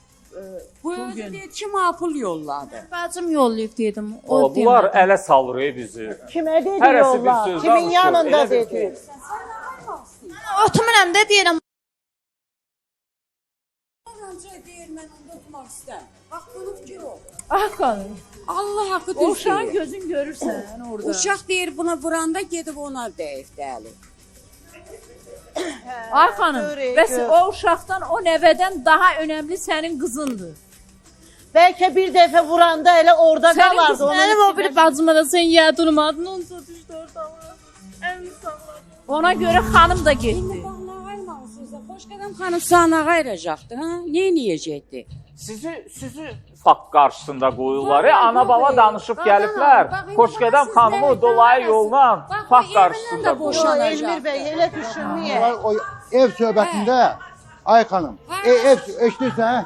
Bu özü deyir ki, pul yolladı. Bacım yollayıb dedim. O, bunlar ələ salır bizi. Kimə dedi Hərəsi bir yolla? söz Kimin danışır, yanında elə bil dedi? ki. Otumuram da deyirəm. Deyir mən onu tutmaq istəm. Bax bunu fikir o. Ah xanım, Allah haqqı o düz uşağın deyir. gözün görürsən orada. Uşaq deyir buna vuranda gedib ona deyib dəli. Ay xanım, görək, bəs gör. o uşaqdan, o nəvədən daha önəmli sənin qızındır. Bəlkə bir dəfə vuranda elə orada Sənin qalardı. qızın Mənim o bir bacıma da sən yer durmadın, onu düşdü orada. Ən sağlam. Ona görə xanım da getdi. Xoş qədəm xanım sana qayıracaqdı, ha? Nə eləyəcəkdi? Sizi fakt qarşısında qoyurlar. Ana baba danışıb gəliblər. Xoşgədəm xanımı dolayı yolla fakt qarşısında qoyurlar. Elmir bəy, elə düşünməyə. O ev söhbətində ay xanım, ev eşidirsən?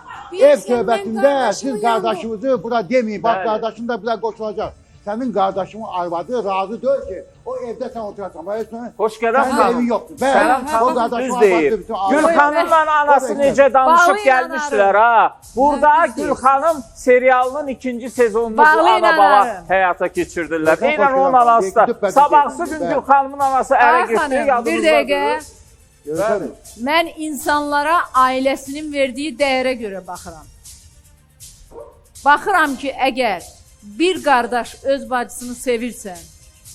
Ev söhbətində siz qardaşınızı bura deməyin. Bax Bəli. qardaşın da bura qoşulacaq. sənin qardaşımın arvadı razı deyil ki, o evdə sən oturasan. Xoşgədəm Sənin xanım, evin yoxdur. Sənəm xanım düz deyir. Gülxanımla anası necə danışıb gəlmişdilər ha. Burada Gülxanım serialının 2-ci sezonunu bu ana-baba həyata keçirdirlər. Eynən onun anası da. Sabahsı gün Gülxanımın anası ərə getdi, yadımızdadır. Bir dəqiqə. Mən insanlara ailəsinin verdiyi dəyərə görə baxıram. Baxıram ki, əgər bir qardaş öz bacısını sevirsə,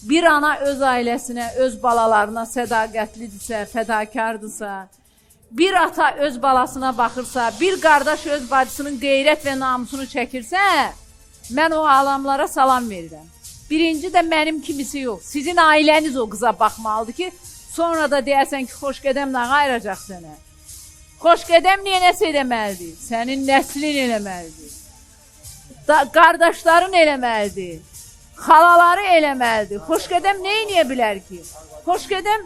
bir ana öz ailəsinə, öz balalarına sədaqətlidirsə, fədakardırsa, bir ata öz balasına baxırsa, bir qardaş öz bacısının qeyrət və namusunu çəkirsə, mən o alamlara salam verirəm. Birinci də mənim kimisi yox. Sizin ailəniz o qıza baxmalıdır ki, sonra da deyəsən ki, xoşgədəmlə ayıracaq sənə. Xoşgədəm niyə nəsə eləməlidir? Sənin nəslin eləməlidir. Qardaşların eləməlidir. Xalaları eləməlidir. Xoşgədəm nə eləyə bilər ki? Xoşgədəm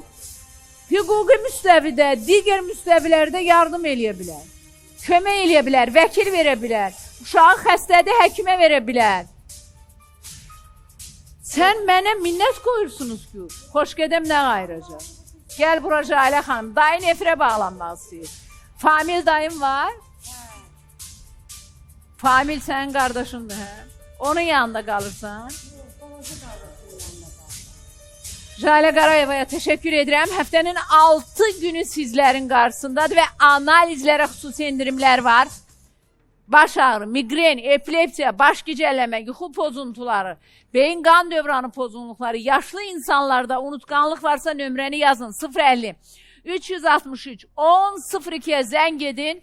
hüquqi müstəvidə, digər müstəvilərdə yardım eləyə bilər. Kömək eləyə bilər, vəkil verə bilər. Uşağı xəstədir, həkimə verə bilər. Sən mənə minnət qoyursunuz ki, xoşgədəm nə ayıracaq? Gəl bura Jalə xanım, dayın efirə bağlanmaq istəyir. Famil dayın var. Famil sənin qardaşındır, hə? Onun yanında qalırsan. Jalə Qarayevaya təşəkkür edirəm. Həftənin 6 günü sizlərin qarşısındadır və analizlərə xüsusi endirimlər var. Baş ağrı, migren, epilepsiya, baş gicəlləmə, yuxu pozuntuları, beyin qan dövranı pozunluqları, yaşlı insanlarda unutqanlıq varsa nömrəni yazın 050 363 1002-yə zəng edin.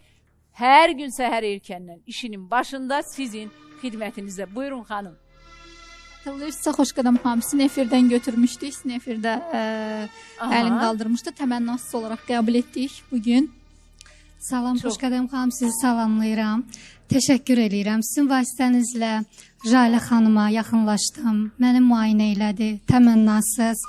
Hər gün səhər erkəndən işinin başında sizin xidmətinizdə. Buyurun xanım. Hatırlayırsınızsa Xoşqədəm xanım Snefirdən götürmüşdük. Snefirdə əlini qaldırmışdı. Təmənnasız olaraq qəbul etdik bugün. Salam Xoşqədəm xanım, sizi salamlayıram. Təşəkkür edirəm. Sizin vasitənizlə Jalə xanıma yaxınlaşdım. Məni müayinə elədi. Təmənnasız.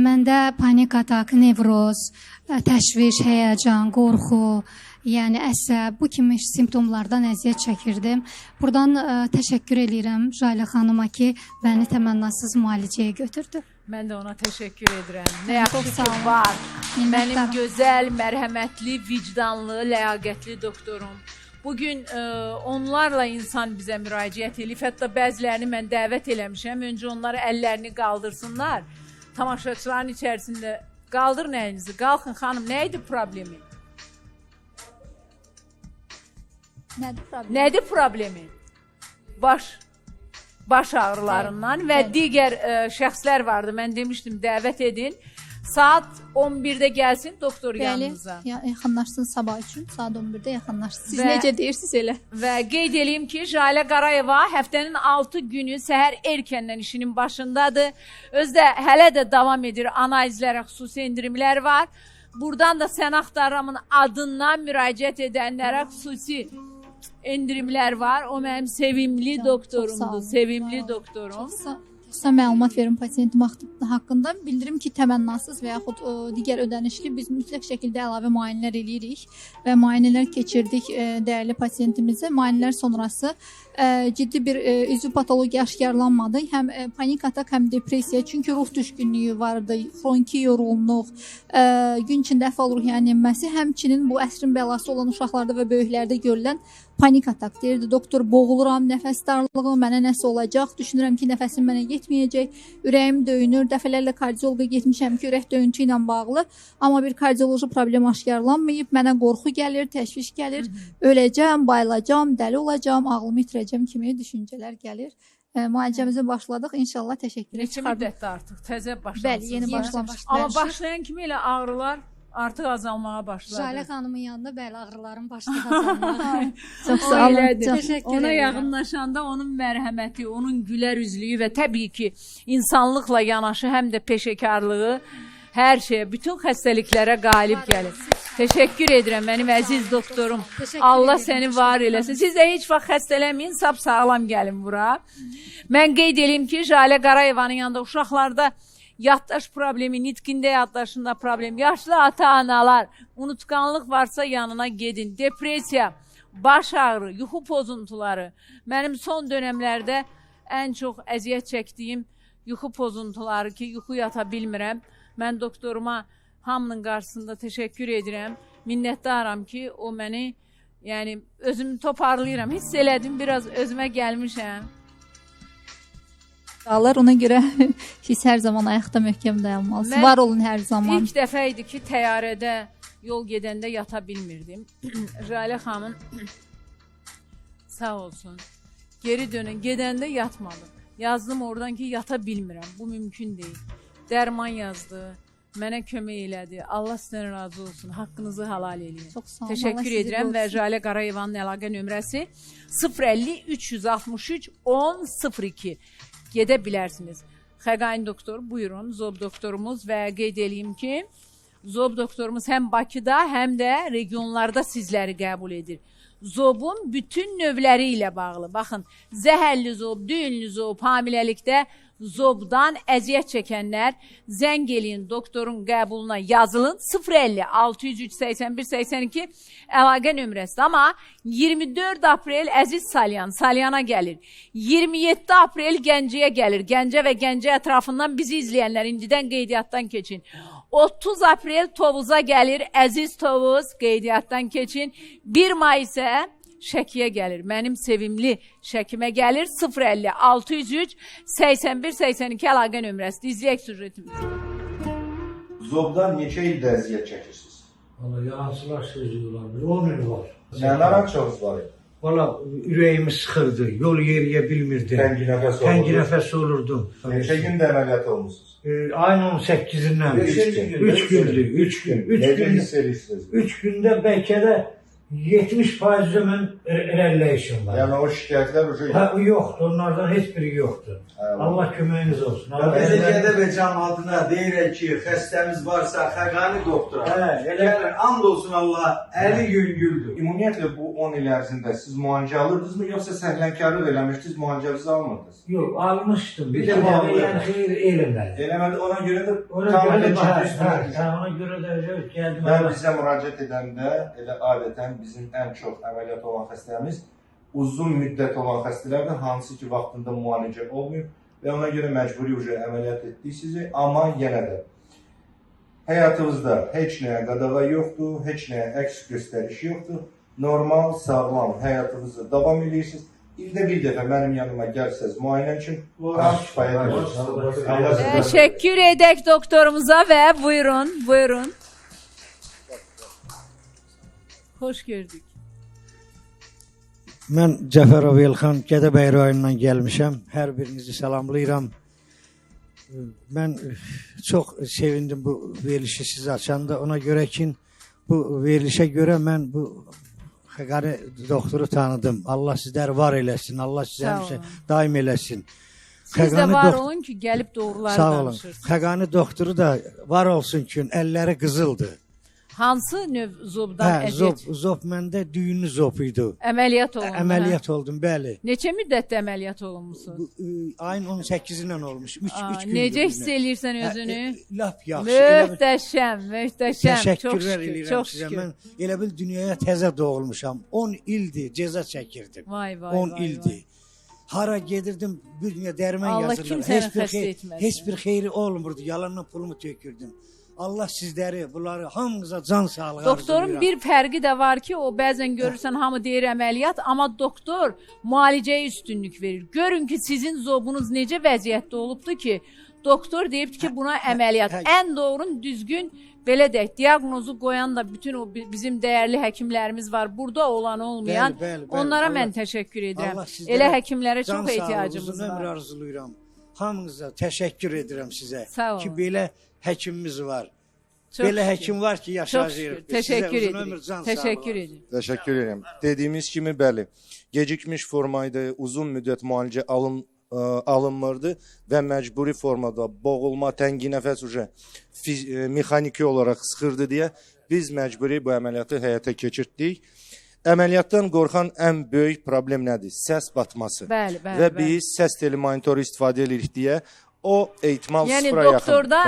Məndə panik atak, nevroz, təşviş, həyəcan, qorxu, yəni əsəb, bu kimi simptomlardan əziyyət çəkirdim. Buradan təşəkkür edirəm Jalə xanıma ki, məni təmənnasız müalicəyə götürdü. Mən də ona təşəkkür edirəm. Nə yaxşı ki var. Mənim gözəl, mərhəmətli, vicdanlı, ləyaqətli doktorum. Bugün onlarla insan bizə müraciət edib. Hətta bəzilərini mən dəvət eləmişəm. Öncə onları əllərini qaldırsınlar. Tamaşaçıların içərisində qaldırın əlinizi. Qalxın xanım, nə idi problemi? Nədir problemi? Baş ağrılarından və digər şəxslər vardı. Mən demişdim, dəvət edin. Saat 11-də gəlsin doktor yanınıza. Bəli, yaxınlaşsın sabah üçün. Saat 11-də yaxınlaşsın. Siz necə deyirsiniz elə? Və qeyd edeyim ki, Jalə Qarayeva həftənin 6 günü səhər erkəndən işinin başındadır. Özdə hələ də davam edir. Analizlərə xüsusi endirimlər var. Buradan da Sən Axtaramın adından müraciət edənlərə xüsusi endirimlər var. O mənim sevimli doktorumdur. Sevimli doktorum. Sizə məlumat verim pasiyentim haqqında. Bildirim ki, təmənnasız və yaxud digər ödənişli biz mütləq şəkildə əlavə müayinələr eləyirik və müayinələr keçirdik dəyərli pasiyentimizə. Müayinələr sonrası ciddi bir üzvü patologiya aşkarlanmadı. Həm panik atak, həm depressiya. Çünki ruh düşkünlüyü vardı, xroniki yorğunluq, gün içində əfal ruh yenilməsi, həmçinin bu əsrin bəlası olan uşaqlarda və böyüklərdə görülən panik atak deyirdi. Doktor, boğuluram, nəfəs darlığı, mənə nəsə olacaq, düşünürəm ki, nəfəsim mənə yetməyəcək, ürəyim döyünür, dəfələrlə kardioloqa getmişəm ki, ürək döyüntü ilə bağlı, amma bir kardioloji problem aşkarlanmayıb, mənə qorxu gəlir, təşviş gəlir, öləcəm, bayılacam, dəli olacam, ağlımı itirəcəm kimi düşüncələr gəlir. Müalicəmizə başladıq, inşallah təşəkkür edirəm. Neçə müddətdə artıq, təzə başlamışsınız. Bəli, yeni başlamışıq. Amma başlayan kimi elə ağrılar artıq azalmağa başladı. Jalə xanımın yanında bəli ağrılarım başladı azalmağa. Çox sağ olun. Ona yaxınlaşanda onun mərhəməti, onun gülər üzlüyü və təbii ki, insanlıqla yanaşı həm də peşəkarlığı hər şeyə, bütün xəstəliklərə qalib gəlir. Təşəkkür edirəm mənim əziz doktorum. Allah səni var eləsin. Siz də heç vaxt xəstələməyin, sap sağlam gəlin bura. Mən qeyd edeyim ki, Jalə Qarayevanın yanında uşaqlarda yaddaş problemi, nitqində yaddaşında problem, yaşlı ata-analar, unutqanlıq varsa yanına gedin. Depressiya, baş ağrı, yuxu pozuntuları. Mənim son dönəmlərdə ən çox əziyyət çəkdiyim yuxu pozuntuları ki, yuxu yata bilmirəm. Mən doktoruma hamının qarşısında təşəkkür edirəm. Minnətdaram ki, o məni, yəni özümü toparlayıram. Hiss elədim, biraz özümə gəlmişəm. Ona görə siz hər zaman ayaqda möhkəm dayanmalısınız. Var olun hər zaman. İlk dəfə idi ki, təyyarədə yol gedəndə yata bilmirdim. Jalə xanım sağ olsun. Geri dönün, gedəndə yatmadım. Yazdım oradan ki, yata bilmirəm. Bu mümkün deyil. Dərman yazdı. Mənə kömək elədi. Allah sizdən razı olsun. Haqqınızı halal eləyin. Çox sağ olun. Təşəkkür edirəm və Jalə Qarayevanın əlaqə nömrəsi 050 363 1002. Gedə bilərsiniz. Xəqain doktor, buyurun, Zob doktorumuz və qeyd edeyim ki, Zob doktorumuz həm Bakıda, həm də regionlarda sizləri qəbul edir. Zobun bütün növləri ilə bağlı. Baxın, zəhərli zob, düyünlü zob, hamiləlikdə zobdan əziyyət çəkənlər zəng eləyin, doktorun qəbuluna yazılın. 050 603 81 82 əlaqə nömrəsi. Amma 24 aprel Əziz Salyana gəlir. 27 aprel Gəncəyə gəlir. Gəncə və Gəncə ətrafından bizi izləyənlər indidən qeydiyyatdan keçin. 30 aprel Tovuz'a gəlir. Əziz Tovuz, qeydiyyatdan keçin. 1 may isə Şəkiyə gəlir. Mənim sevimli Şəkimə gəlir. 050 603 81 82 əlaqə nömrəsidir. İzləyək süjetimizi. Zobdan neçə ildə əziyyət çəkirsiniz? Valla yansılar sözlüyorlar. 10 il var. Nə narahatçılığınız var? Valla ürəyimi sıxırdı. Yol yeriyə bilmirdim. Təngi nəfəs olurdu. Təngi nəfəs olurdum. Neçə gündə əməliyyat olmuşsunuz? Ayın 18-dən. 3 gündür. 3 gün. Necə hiss edirsiniz? 3 gündə bəlkə də 70% mən irəliləyişim var. Yəni o şikayətlər yoxdur, onlardan heç biri yoxdur. Allah köməyiniz olsun. Belediyədə və cəmiyyətına deyirək ki, xəstəmiz varsa Xəqani doktora. Gəlin, and olsun Allah, əli yüngüldür. Ümumiyyətlə bu 10 il ərzində siz müalicə alırdınızmı, yoxsa səhlənkarlıq eləmişdiniz, müalicənizi almırdınız? Yox, almışdım. Bir də xeyr eləmədi. Eləmədi, ona görə də ona görə də gəldim. Mən bizə müraciət edəndə elə adətən bizim ən çox əməliyyat olan xəstəmiz uzun müddət olan xəstələrdir, hansı ki vaxtında müalicə olmuyor və ona görə məcburi əməliyyat etdik sizi, amma yenə də həyatınızda heç nəyə qadağa yoxdur, heç nəyə əks göstəriş yoxdur, normal, sağlam həyatınızı davam edirsiniz. İldə bir dəfə mənim yanıma gəlsəz müayinə üçün kifayət edirsiniz. Təşəkkür edək doktorumuza və buyurun. Xoş gördük. Mən Cəfərov Elxan Gədəbəy rayonundan gəlmişəm. Hər birinizi salamlayıram. Mən çox sevindim bu verilişi siz açanda. Ona görə ki, bu verilişə görə mən bu Xəqani doktoru tanıdım. Allah sizləri var eləsin. Allah sizə həmişə daim eləsin. Siz də var olun ki, gəlib doğruları danışırsınız. Xəqani doktoru da var olsun ki, əlləri qızıldır. Hansı növ zobdan əziyyət? Zob məndə düyünlü zob idi. Əməliyyat olundu. Əməliyyat oldum, bəli. Neçə müddətdə əməliyyat olunmusunuz? Ayın 18-dən olmuş. 3 gün. Necə hiss eləyirsən özünü? Lap yaxşı. Möhtəşəm. Təşəkkürlər edirəm sizə. Mən elə bil dünyaya təzə doğulmuşam. 10 ildir cəza çəkirdim. 10 ildir. Hara gedirdim, bir dünya dərman yazırlar. Heç bir xeyri olmurdu. Yalanla pulumu tökürdüm. Allah sizləri, bunları hamınıza can sağlığı arzulayıram. Doktorun bir fərqi də var ki, o bəzən görürsən hamı deyir əməliyyat, amma doktor müalicəyə üstünlük verir. Görün ki, sizin zobunuz necə vəziyyətdə olubdu ki, doktor deyibdi ki, buna əməliyyat. Ən doğru, düzgün, belə deyək, diaqnozu qoyan da bütün o bizim dəyərli həkimlərimiz var. Burada olan, olmayan, onlara mən təşəkkür edirəm. Elə həkimlərə çox ehtiyacımız var. Ömür arzulayıram. Hamınıza təşəkkür edirəm sizə. Sağ olun. Ki, belə həkimimiz var. Belə həkim var ki, yaşayır. Təşəkkür edirəm. Təşəkkür edirəm. Dediyimiz kimi, bəli, gecikmiş formaydı, uzun müddət müalicə alınmırdı və məcburi formada boğulma, təngi nəfəs mexaniki olaraq sıxırdı deyə biz məcburi bu əməliyyatı həyata keçirtdik. Əməliyyatdan qorxan ən böyük problem nədir? Səs batması. Bəli. Və biz səs teli monitoru istifadə edirik deyə o ehtimal sıfıra yaxın. Yəni doktorda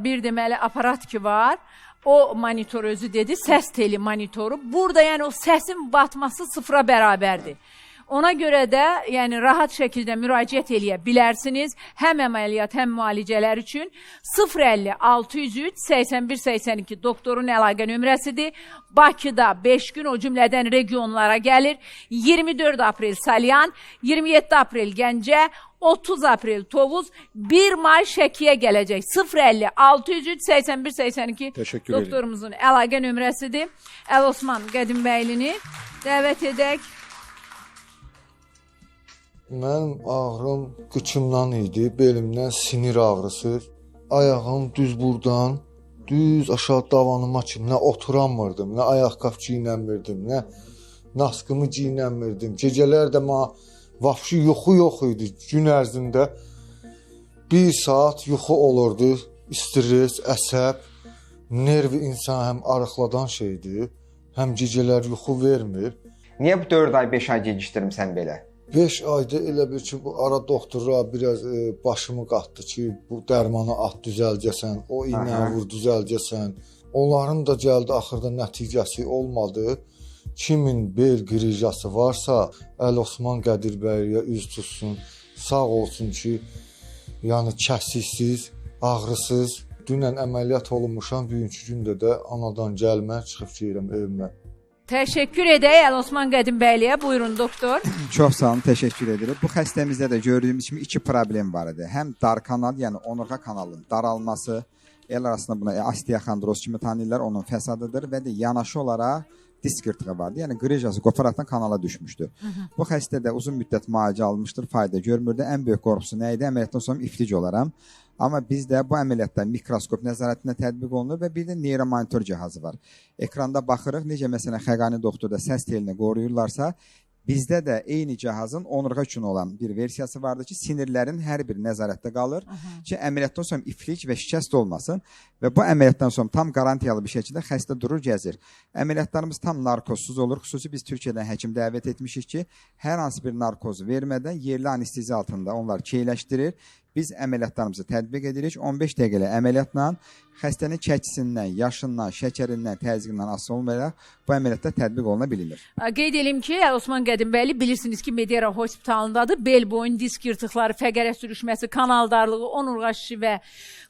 bir deməli aparat ki var, o monitor özü dedi, səs teli monitoru. Burada yəni o səsin batması sıfıra bərabərdir. Ona görə də yəni rahat şəkildə müraciət eləyə bilərsiniz. Həm əməliyyat, həm müalicələr üçün 050 603 81 82 doktorun əlaqə nömrəsidir. Bakıda 5 gün o cümlədən regionlara gəlir. 24 aprel Salyan, 27 aprel Gəncə, 30 aprel Tovuz, 1 may Şəkiyə gələcək. 050 603 81 82 doktorumuzun əlaqə nömrəsidir. Əlosman Qədimbəylini dəvət edək. Mənim ağrım qıçımdan idi, belimdən sinir ağrısı. Ayağım düz buradan, düz aşağı davanıma ki, nə oturamırdım, nə ayaqqabı giyinəmirdim, nə naskımı giyinəmirdim. Gecələr də mənə vapşı yuxu yox idi. Gün ərzində 1 saat yuxu olurdu. Stres, əsəb, nervi insan həm arıqladan şeydir, həm gecələr yuxu vermir. Niyə bu 4 ay, 5 ay gecikdirmisən belə? 5 ayda elə bir ki, bu ara doktorlar biraz başımı qatdı ki, bu dərmanı at düzəlcəsən, o iynə vur düzəlcəsən. Onların da gəldi axırda nəticəsi olmadı. Kimin bel qrijası varsa, Əlosman Qədirbəyliyə üz tutsun, sağ olsun ki, yəni kəsiksiz, ağrısız. Dünən əməliyyat olunmuşam, bugünkü gündə də anadan gəlmə, çıxıb gəlirəm evimə. Təşəkkür edək Əlosman Qədimbəliyə. Buyurun doktor. Çox sağ olun, təşəkkür edirik. Bu xəstəmizdə də gördüyümüz kimi 2 problem var idi. Həm dar kanal, yəni onurğa kanalının daralması, el arasında buna osteoxondroz kimi tanıyırlar, onun fəsadıdır və də yanaşı olaraq disk yırtığı vardı. Yəni qrijası qoparaqdan kanala düşmüşdü. Bu xəstədə uzun müddət müalicə almışdır, fayda görmürdü. Ən böyük qorxusu nə idi? Əməliyyatdan sonra iflic olaram. Amma bizdə bu əməliyyatda mikroskop nəzarətinə tətbiq olunur və bir də neyromonitor cihazı var. Ekranda baxırıq, necə məsələn Xəqani doktorda səs telini qoruyurlarsa, bizdə də eyni cihazın onurğa üçün olan bir versiyası vardır ki, sinirlərin hər biri nəzarətdə qalır ki, əməliyyatdan sonra iflic və şikəst olmasın və bu əməliyyatdan sonra tam qarantiyalı bir şəkildə xəstə durur, gəzir. Əməliyyatlarımız tam narkozsuz olur. Xüsusi biz Türkiyədən həkim dəvət etmişik ki, hər hansı bir narkoz vermədən yerli anestezi altında onlar keyləşdirir. Biz əməliyyatlarımızı tətbiq edirik. 15 dəqiqəli əməliyyatla xəstənin çəkisindən, yaşından, şəkərindən, təzyiqindən asılı olmayaraq bu əməliyyatda tətbiq oluna bilinir. Qeyd edim ki, Əlosman Qədimbəli bilirsiniz ki, Medera Hospitalındadır. Bel boyun disk yırtıqları, fəqərə sürüşməsi, kanal darlığı, onurğa şişi və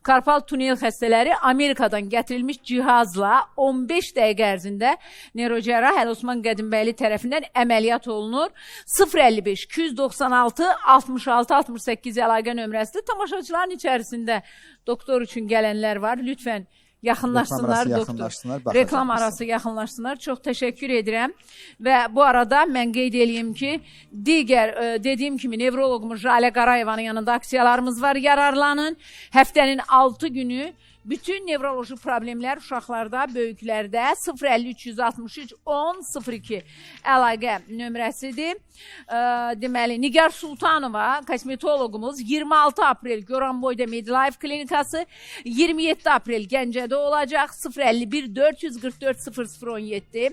karpal tunel xəstələri Amerikadan gətirilmiş cihazla 15 dəqiqə ərzində neyrocərrah Əlosman Qədimbəli tərəfindən əməliyyat olunur. 055 296 66 68 əlaqə nömrəsidir. Tamaşaçıların içərisində doktor üçün gələnlər var. Lütfən yaxınlaşsınlar, doktor. Reklam arası yaxınlaşsınlar. Çox təşəkkür edirəm. Və bu arada mən qeyd edeyim ki, digər dediyim kimi nevroloqumuz Jalə Qarayevanın yanında aksiyalarımız var. Yararlanın. Həftənin 6 günü bütün nevroloji problemlər uşaqlarda, böyüklərdə 050 363 10 02 əlaqə nömrəsidir. Deməli, Nigar Sultanova, kosmetologumuz 26 aprel Goranboyda Midlife klinikası, 27 aprel Gəncədə olacaq 051 444 0017.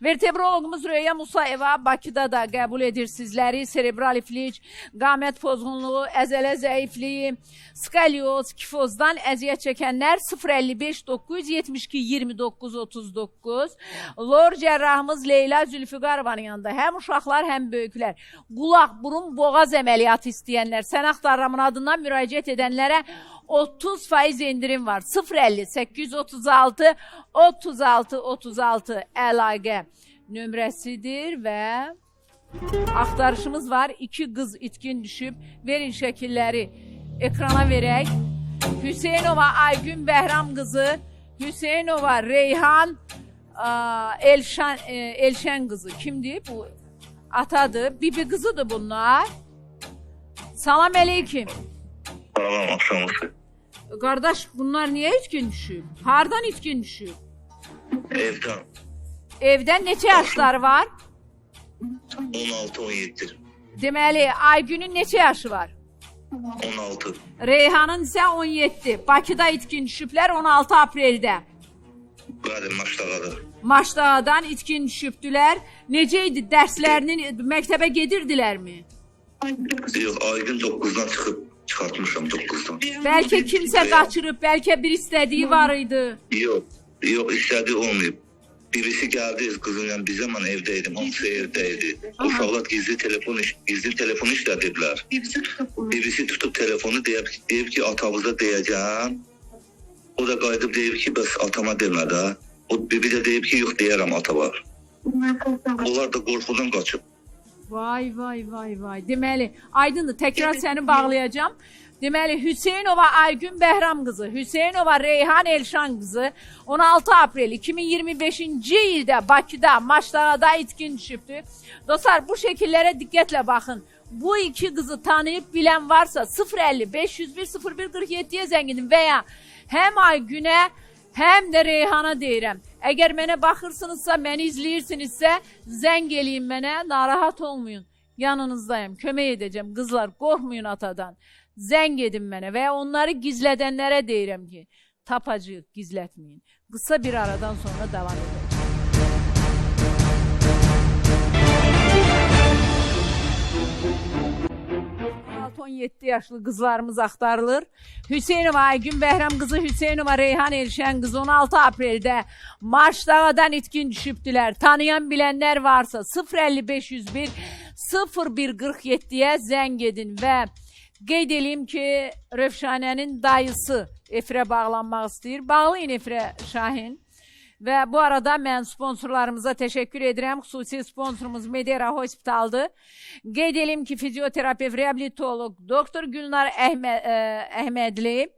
Vertebrologumuz Röya Musayeva Bakıda da qəbul edir sizləri. Serebral iflic, qamət pozğunluğu, əzələ zəifliyi, skalyoz, kifozdan əziyyət çəkənlər 055 972 29 39. Lor cərrahımız Leyla Zülfüqarovanın yanında həm uşaqlar, həm böyüklər. Qulaq, burun, boğaz əməliyyatı istəyənlər, Sənaq Darramın adından müraciət edənlərə 30% indirim var. 050 836 36 36 əlaqə nömrəsidir və axtarışımız var. 2 qız itkin düşüb. Verin şəkilləri ekrana verək. Hüseynova Aygün Bəhram qızı, Hüseynova Reyhan Elşən qızı. Kimdir bu? Atadır. Bibi qızıdır bunlar. Salam əleykim. Salam, axşamınız. Qardaş, bunlar niyə itkin düşüb? Hardan itkin düşüb? Evdən. Evdən neçə yaşları var? 16-17. Deməli, Aygünün neçə yaşı var? 16. Reyhanın isə 17. Bakıda itkin düşüblər 16 apreldə. Bəli, Maşdağadır. Maşdağadan itkin düşübdülər. Necə idi? Dərslərinin məktəbə gedirdilərmi? Yox, Aygün 9-dan çıxartmışam 9-dan. Bəlkə kimsə qaçırıb, bəlkə bir istədiyi var idi. Yox, istədiyi olmayıb. birisi geldi kızımla bir zaman evdeydim. Hamısı evdeydi. Uşaqlar gizli telefon işlediler. Birisi tutup telefonu deyip ki atamıza diyeceğim. O da qayıdıb deyib ki, bəs atama demə də. O bibi də deyib ki, yox deyərəm ata var. Onlar da qorxudan qaçıb. Vay. Deməli, Aydındır, təkrar səni bağlayacağım. Deməli, Hüseynova Aygün Bəhram qızı, Hüseynova Reyhan Elşan qızı 16 aprel 2025-ci ildə Bakıda, Maçdağada itkin düşübdü. Dostlar, bu şəkillərə diqqətlə baxın. Bu iki qızı tanıyıb bilən varsa 050 501 01 47-yə zəng edin və ya həm Aygünə, həm də Reyhana deyirəm. Əgər mənə baxırsınızsa, məni izləyirsinizsə, zəng eləyin mənə, narahat olmayın. Yanınızdayım, kömək edəcəm. Qızlar, qorxmayın atadan. Zəng edin mənə və onları gizlədənlərə deyirəm ki, tapacıyıq, gizlətməyin. Qısa bir aradan sonra davam edəcək. 17 yaşlı qızlarımız axtarılır. Hüseynova Aygün Bəhram qızı, Hüseynova Reyhan Elşən qızı 16 apreldə Maçdağadan itkin düşübdülər. Tanıyan bilənlər varsa 050 501 01 47-yə zəng edin və qeyd edeyim ki, Rövşanənin dayısı efirə bağlanmaq istəyir. Bağlayın efirə Şahin. Və bu arada mən sponsorlarımıza təşəkkür edirəm. Xüsusi sponsorumuz Medera Hospitaldır. Qeyd edeyim ki, fizioterapeut, reabilitolog Doktor Gülnar Əhmədli,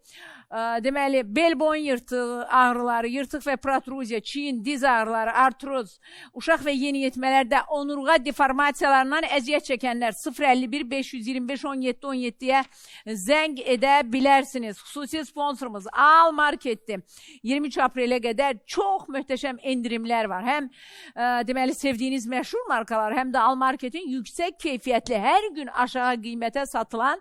deməli, bel boyun yırtığı ağrıları, yırtıq və protruziya, çiyin, diz ağrıları, artroz, uşaq və yeniyetmələrdə onurğa deformasiyalarından əziyyət çəkənlər 051 525 17 17-yə zəng edə bilərsiniz. Xüsusi sponsorumuz Al Marketdir. 23 aprelə qədər çox möhtəşəm endirimlər var. Həm deməli sevdiyiniz məşhur markalar, həm də Al Marketin yüksək keyfiyyətli, hər gün aşağı qiymətə satılan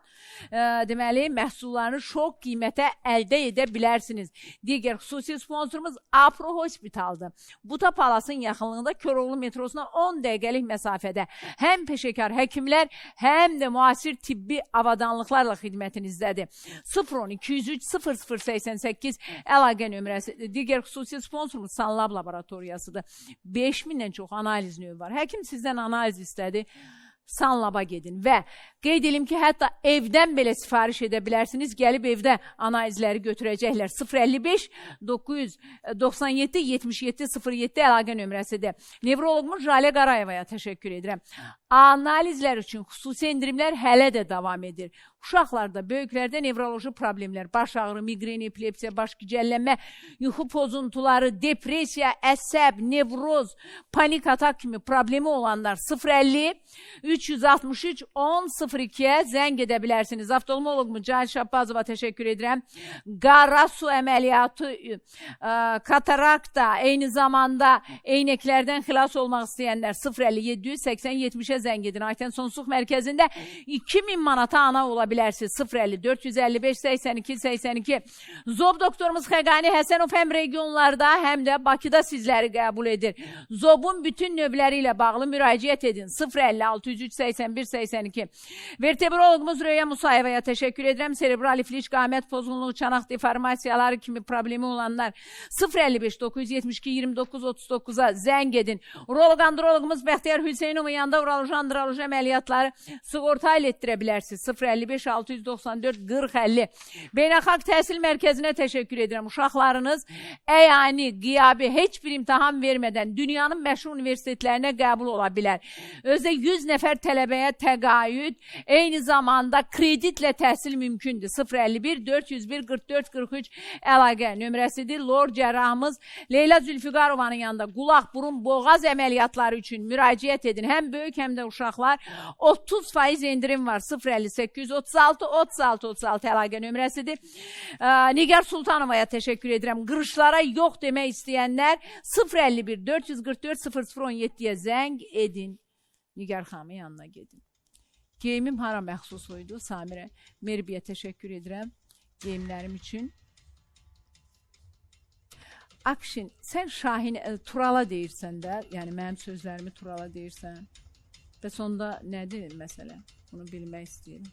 deməli məhsullarını şok qiymətə əldə edə bilərsiniz. Digər xüsusi sponsorumuz Apro Hospitaldır. Buta Palasın yaxınlığında Köroğlu metrosuna 10 dəqiqəlik məsafədə həm peşəkar həkimlər, həm də müasir tibbi avadanlıqlarla xidmətinizdədir. 010 203 0088 əlaqə nömrəsidir. Digər xüsusi sponsorumuz Sanlab Laboratoriyasıdır. 5000-dən çox analiz növü var. Həkim sizdən analiz istədi. Sanlab'a gedin və qeyd edim ki, hətta evdən belə sifariş edə bilərsiniz. Gəlib evdə analizləri götürəcəklər. 055 997 77 07 əlaqə nömrəsidir. Nevrologumuz Jalə Qarayevaya təşəkkür edirəm. Analizlər üçün xüsusi endirimlər hələ də davam edir. Uşaqlarda, böyüklərdə nevroloji problemlər, baş ağrı, migren, epilepsiya, baş gicəllənmə, yuxu pozuntuları, depresiya, əsəb, nevroz, panik atak kimi problemi olanlar 050 363 1002-yə zəng edə bilərsiniz. Oftalmoloqumuz Cahil Şabbazova təşəkkür edirəm. Qara su əməliyyatı, katarakta, eyni zamanda eynəklərdən xilas olmaq istəyənlər 050 780 70-ə zəng edin. Aytən Sonsuq mərkəzində 2000 manata ana ola bilərsiniz. 050 455 82 82. Zob doktorumuz Xəqani Həsənov həm regionlarda, həm də Bakıda sizləri qəbul edir. Zobun bütün növləri ilə bağlı müraciət edin. 050 603 81 82. Vertebrologumuz Röya Musayevaya təşəkkür edirəm. Serebral iflic, qamət pozğunluğu, çanaq deformasiyaları kimi problemi olanlar 055 972 29 39-a zəng edin. Urolog-andrologumuz Bəxtiyar Hüseynovun yanında uroloji, androloji əməliyyatları sığorta ilə etdirə bilərsiniz. 055 694 40 50. Beynəlxalq Təhsil Mərkəzinə təşəkkür edirəm. Uşaqlarınız əyani, qiyabi, heç bir imtahan vermədən dünyanın məşhur universitetlərinə qəbul ola bilər. Özdə 100 nəfər tələbəyə təqaüd, eyni zamanda kreditlə təhsil mümkündür. 051 401 44 43 əlaqə nömrəsidir. Lord cərrahımız Leyla Zülfüqarovanın yanında qulaq, burun, boğaz əməliyyatları üçün müraciət edin. Həm böyük, həm də uşaqlar 30% endirim var. 058 36 36 36 əlaqə nömrəsidir. Nigar Sultanovaya təşəkkür edirəm. Qırışlara yox demək istəyənlər 051 444 0017-yə zəng edin. Nigar xanımın yanına gedin. Geyimim hara məxsusuydu? Samirə Merbiyə təşəkkür edirəm geyimlərim üçün. Akşin, sən Şahin Turala deyirsən də, yəni mənim sözlərimi Turala deyirsən. Bəs onda nədir məsələ? Bunu bilmək istəyirəm.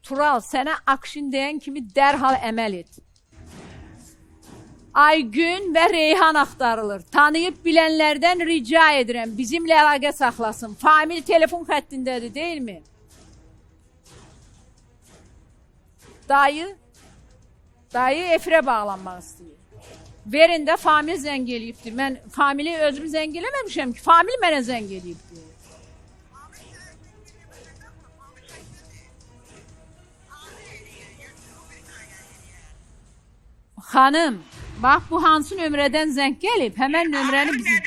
Tural, sənə Akşin deyən kimi dərhal əməl et. Aygün və Reyhan axtarılır. Tanıyıb bilənlərdən rica edirəm, bizimlə əlaqə saxlasın. Famil telefon xəttindədir, deyilmi? Dayı efirə bağlanmaq istəyir. Verin də Famil zəng eləyibdir. Mən Famili özüm zəng eləməmişəm ki, Famil mənə zəng eləyibdir. Xanım, bax bu hansı nömrədən zəng gəlib? Həmən nömrəni bizim...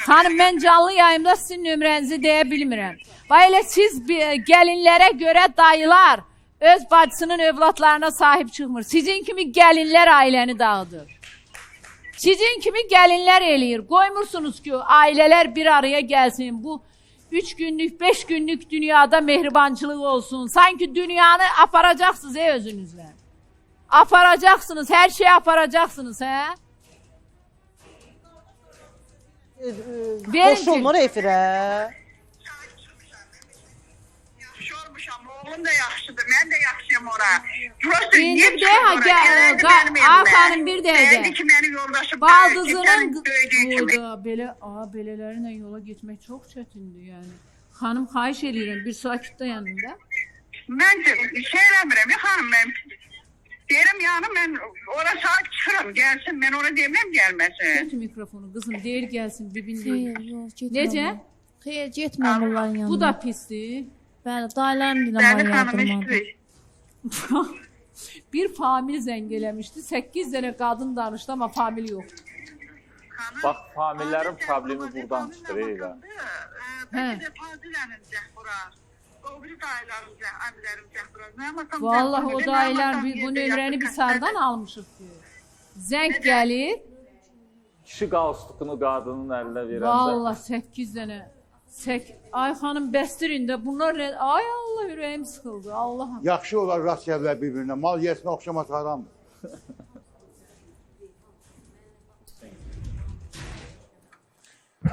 Xanım, mən canlı yayımda sizin nömrənizi deyə bilmirəm. Və elə siz gəlinlərə görə dayılar öz bacısının övladlarına sahib çıxmır. Sizin kimi gəlinlər ailəni dağıdır. Sizin kimi gəlinlər eləyir. Qoymursunuz ki, ailələr bir araya gəlsin. Bu 3 günlük, 5 günlük dünyada mehribançılıq olsun. Sanki dünyanı aparacaqsınız özünüzlə. Aparacaqsınız, hər şeyi aparacaqsınız, hə? Qoşulmur efirə. Oğlum da yaxşıdır, mən də yaxşıyam ora. İndi bir dəqiqə, xanım bir dəqiqə. Baldızının belələrlə yola getmək çox çətindir, yəni. Xanım, xahiş edirəm, bir sakit dayanın da. Mən şey eləmirəm, xanım, mən deyirəm, yəni, mən ora saat çıxıram, gəlsin, mən ora demirəm gəlməsin. Tut mikrofonu, qızım, deyir gəlsin, bibin deyir. Xeyr, yox, getməm. Necə? Xeyr, getməm onların yanına. Bu da pisdir. Bəli, dayılarım dilə yardırmadı. Bir Famil zəng eləmişdi, 8 dənə qadın danışdı, amma Famil yoxdur. Bax, famillərin problemi buradan çıxır, elə. Vallahi o dayılar bu nömrəni bir sardan almışıq ki. Zəng gəlir. Kişi qalstukunu qadının əlinə verəndə. Vallahi 8 dənə. Ay xanım bəstirin də bunlar nə? Ay Allah, ürəyim sıxıldı. Allahım. Yaxşı olar rast gəlirlər bir-birinə. Mal yesinə oxşamaq haramdır.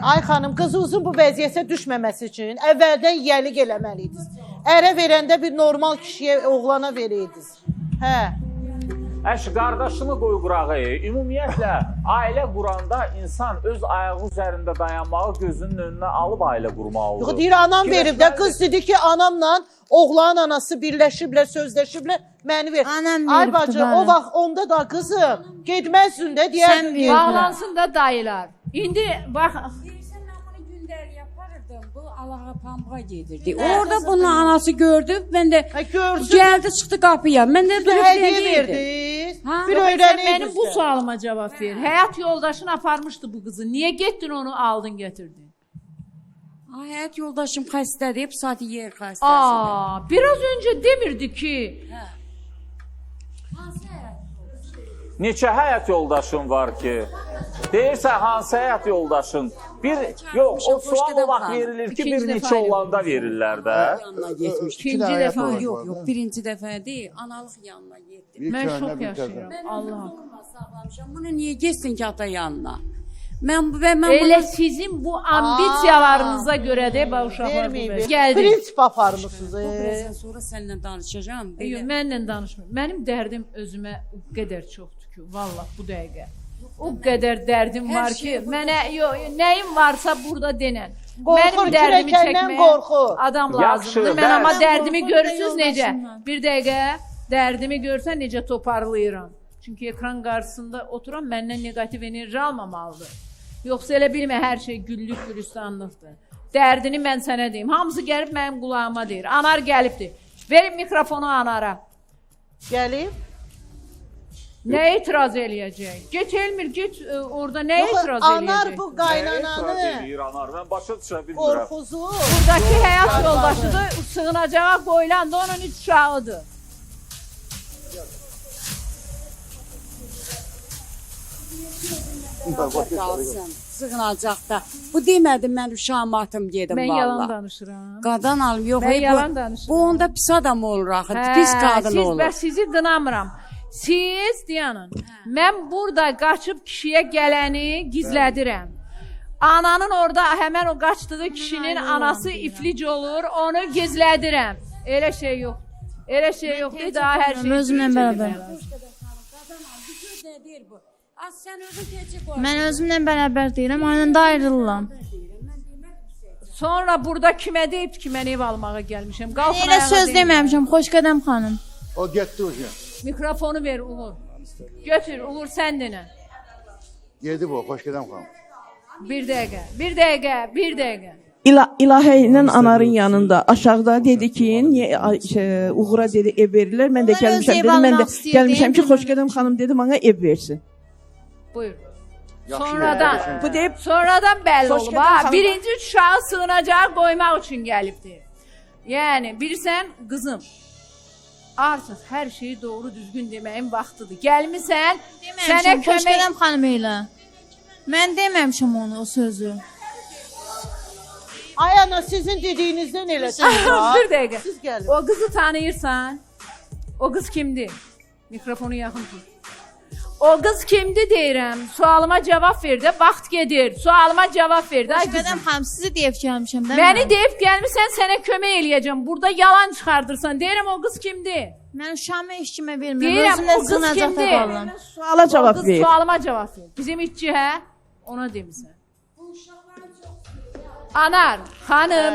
Ay xanım, qızınızın bu vəziyyətə düşməməsi üçün əvvəldən yiyəlik eləməliydiniz. Ərə verəndə bir normal kişiyə, oğlana verəydiniz. Hə. Əş, qardaşını qoy qurağı. Ümumiyyətlə, ailə quranda insan öz ayağı üzərində dayanmağı gözünün önünə alıb ailə qurmalıdır. Yox, deyir, anam verib də, qız dedi ki, anamla oğlanın anası birləşiblər, sözləşiblər, məni ver. Ay bacı, o vaxt onda da qızım, getməzsin də, deyərdin. Bağlansın da dayılar. İndi, bax... Bu Allaha pambığa gedirdi. Orada bunun anası gördü. Ben de geldi çıktı kapıya. Ben de durup verdi. Bir öğreneydi. Benim bu sualıma cevap ver. Həyat yoldaşın aparmışdı bu kızı. Niye getdin onu aldın getirdin? Həyat yoldaşım xəstədir. Hep saat yer xəstəsi. Biraz önce demirdi ki. Neçə həyat yoldaşın var ki? Deyirsən hansı həyat yoldaşın? Yox, o sual olaq verilir ki, bir neçə olanda verirlər də. İkinci dəfə yox, birinci dəfə deyil, analıq yanına getdim. Mən şok yaşayıram, Allah. Bunu niyə getsin ki ata yanına? Elə sizin bu ambisiyalarınıza görə də uşaqlar gəldi. Prinsip aparmışsınız. Birazdan sonra səninlə danışacağım. Yox, mənlə danışmıyorum. Mənim dərdim özümə o qədər çoxdur ki, vallah bu dəqiqə. O qədər dərdim var ki, mənə nəyim varsa burada denən. Mənim dərdimi çəkməyə adam lazımdır. Mən amma dərdimi görürsünüz necə? Bir dəqiqə dərdimi görsən necə toparlayıram. Çünki ekran qarşısında oturan məndən negativ enerji almamalıdır. Yoxsa elə bilmə hər şey güllük gülistanlıqdır. Dərdini mən sənə deyim. Hamısı gəlib mənim qulağıma deyir. Anar gəlibdir. Verin mikrofonu Anara. Gəlib. Nə etiraz eləyəcək? Geç Elmir, geç orada nə etiraz eləyəcək? Anar bu qaynananı. Mən başa düşə bilmirəm. Orxuzu. Buradakı həyat yoldaşıdır. Sığınacağa qoyulandı, onun 3 uşağıdır. Sığınacaqda. Bu demədim mən uşağım atım gedim valla. Mən yalan danışıram. Qadan alım, yox. Mən yalan danışıram. Bu onda pis adam olur axı, pis qadın olur. Siz sizi dınamıram. Siz dayanın. Mən burada qaçıb kişiyə gələni gizlədirəm. Ananın orada həmən o qaçdığı kişinin anası iflic olur, onu gizlədirəm. Elə şey yox. Elə şey yoxdur, daha hər şey. Özümlə bərabər. deyir bu. Az sən özün keçib qoy. Mən özümlə bərabər deyirəm, anında ayrılıram. Sonra burada kimə deyib ki, mən ev almağa gəlmişəm? Qalxın Elə ayağa söz deyin. deməmişəm, Xoşqədəm xanım. O getdi hocam. Mikrofonu ver Uğur. Götür Uğur sən denə. Gedib o, xoş gedəm xanım. Bir dəqiqə, bir dəqiqə, bir dəqiqə. İlahə ilə Anarın yanında aşağıda dedi ki, niyə Uğur'a dedi ev verirlər. Mən də Onlar gəlmişəm öz ev dedim, mən də almaq istəyir, gəlmişəm ki, deyim, Xoşqədəm xanım dedi mənə ev versin. Buyur. Yaxşı Sonradan, deyil. Bu deyib sonradan bəlli olub Xoşgədəm ha. xanım- Birinci uşağı sığınacağı qoymaq üçün gəlibdi. Yəni, bilirsən, qızım, artıq hər şeyi doğru düzgün deməyin vaxtıdır. Gəlmisən, sənə Deməmişəm, kömək... Xoşqədəm xanım elə. Mən deməmişəm onu, o sözü. Ay ana, sizin dediyinizdən elə Bir dəqiqə. Siz gəlin. O qızı tanıyırsan? O qız kimdir? Mikrofonu yaxın tut. O qız kimdir deyirəm. Sualıma cavab ver də, vaxt gedir. Sualıma cavab ver də. ay Xoşqədəm qızım. xanım, sizi deyib gəlmişəm də. Məni deyib gəlmisən, sənə kömək eləyəcəm. Burada yalan çıxardırsan. Deyirəm o qız kimdir? Mən uşağımı eşkimə vermirəm. Deyirəm Özümlə o qız sığınacaq kimdir? taparlam. suala cavab O qız ver. sualıma cavab ver. Bizim itçi hə? Ona demisən. Anar, xanım.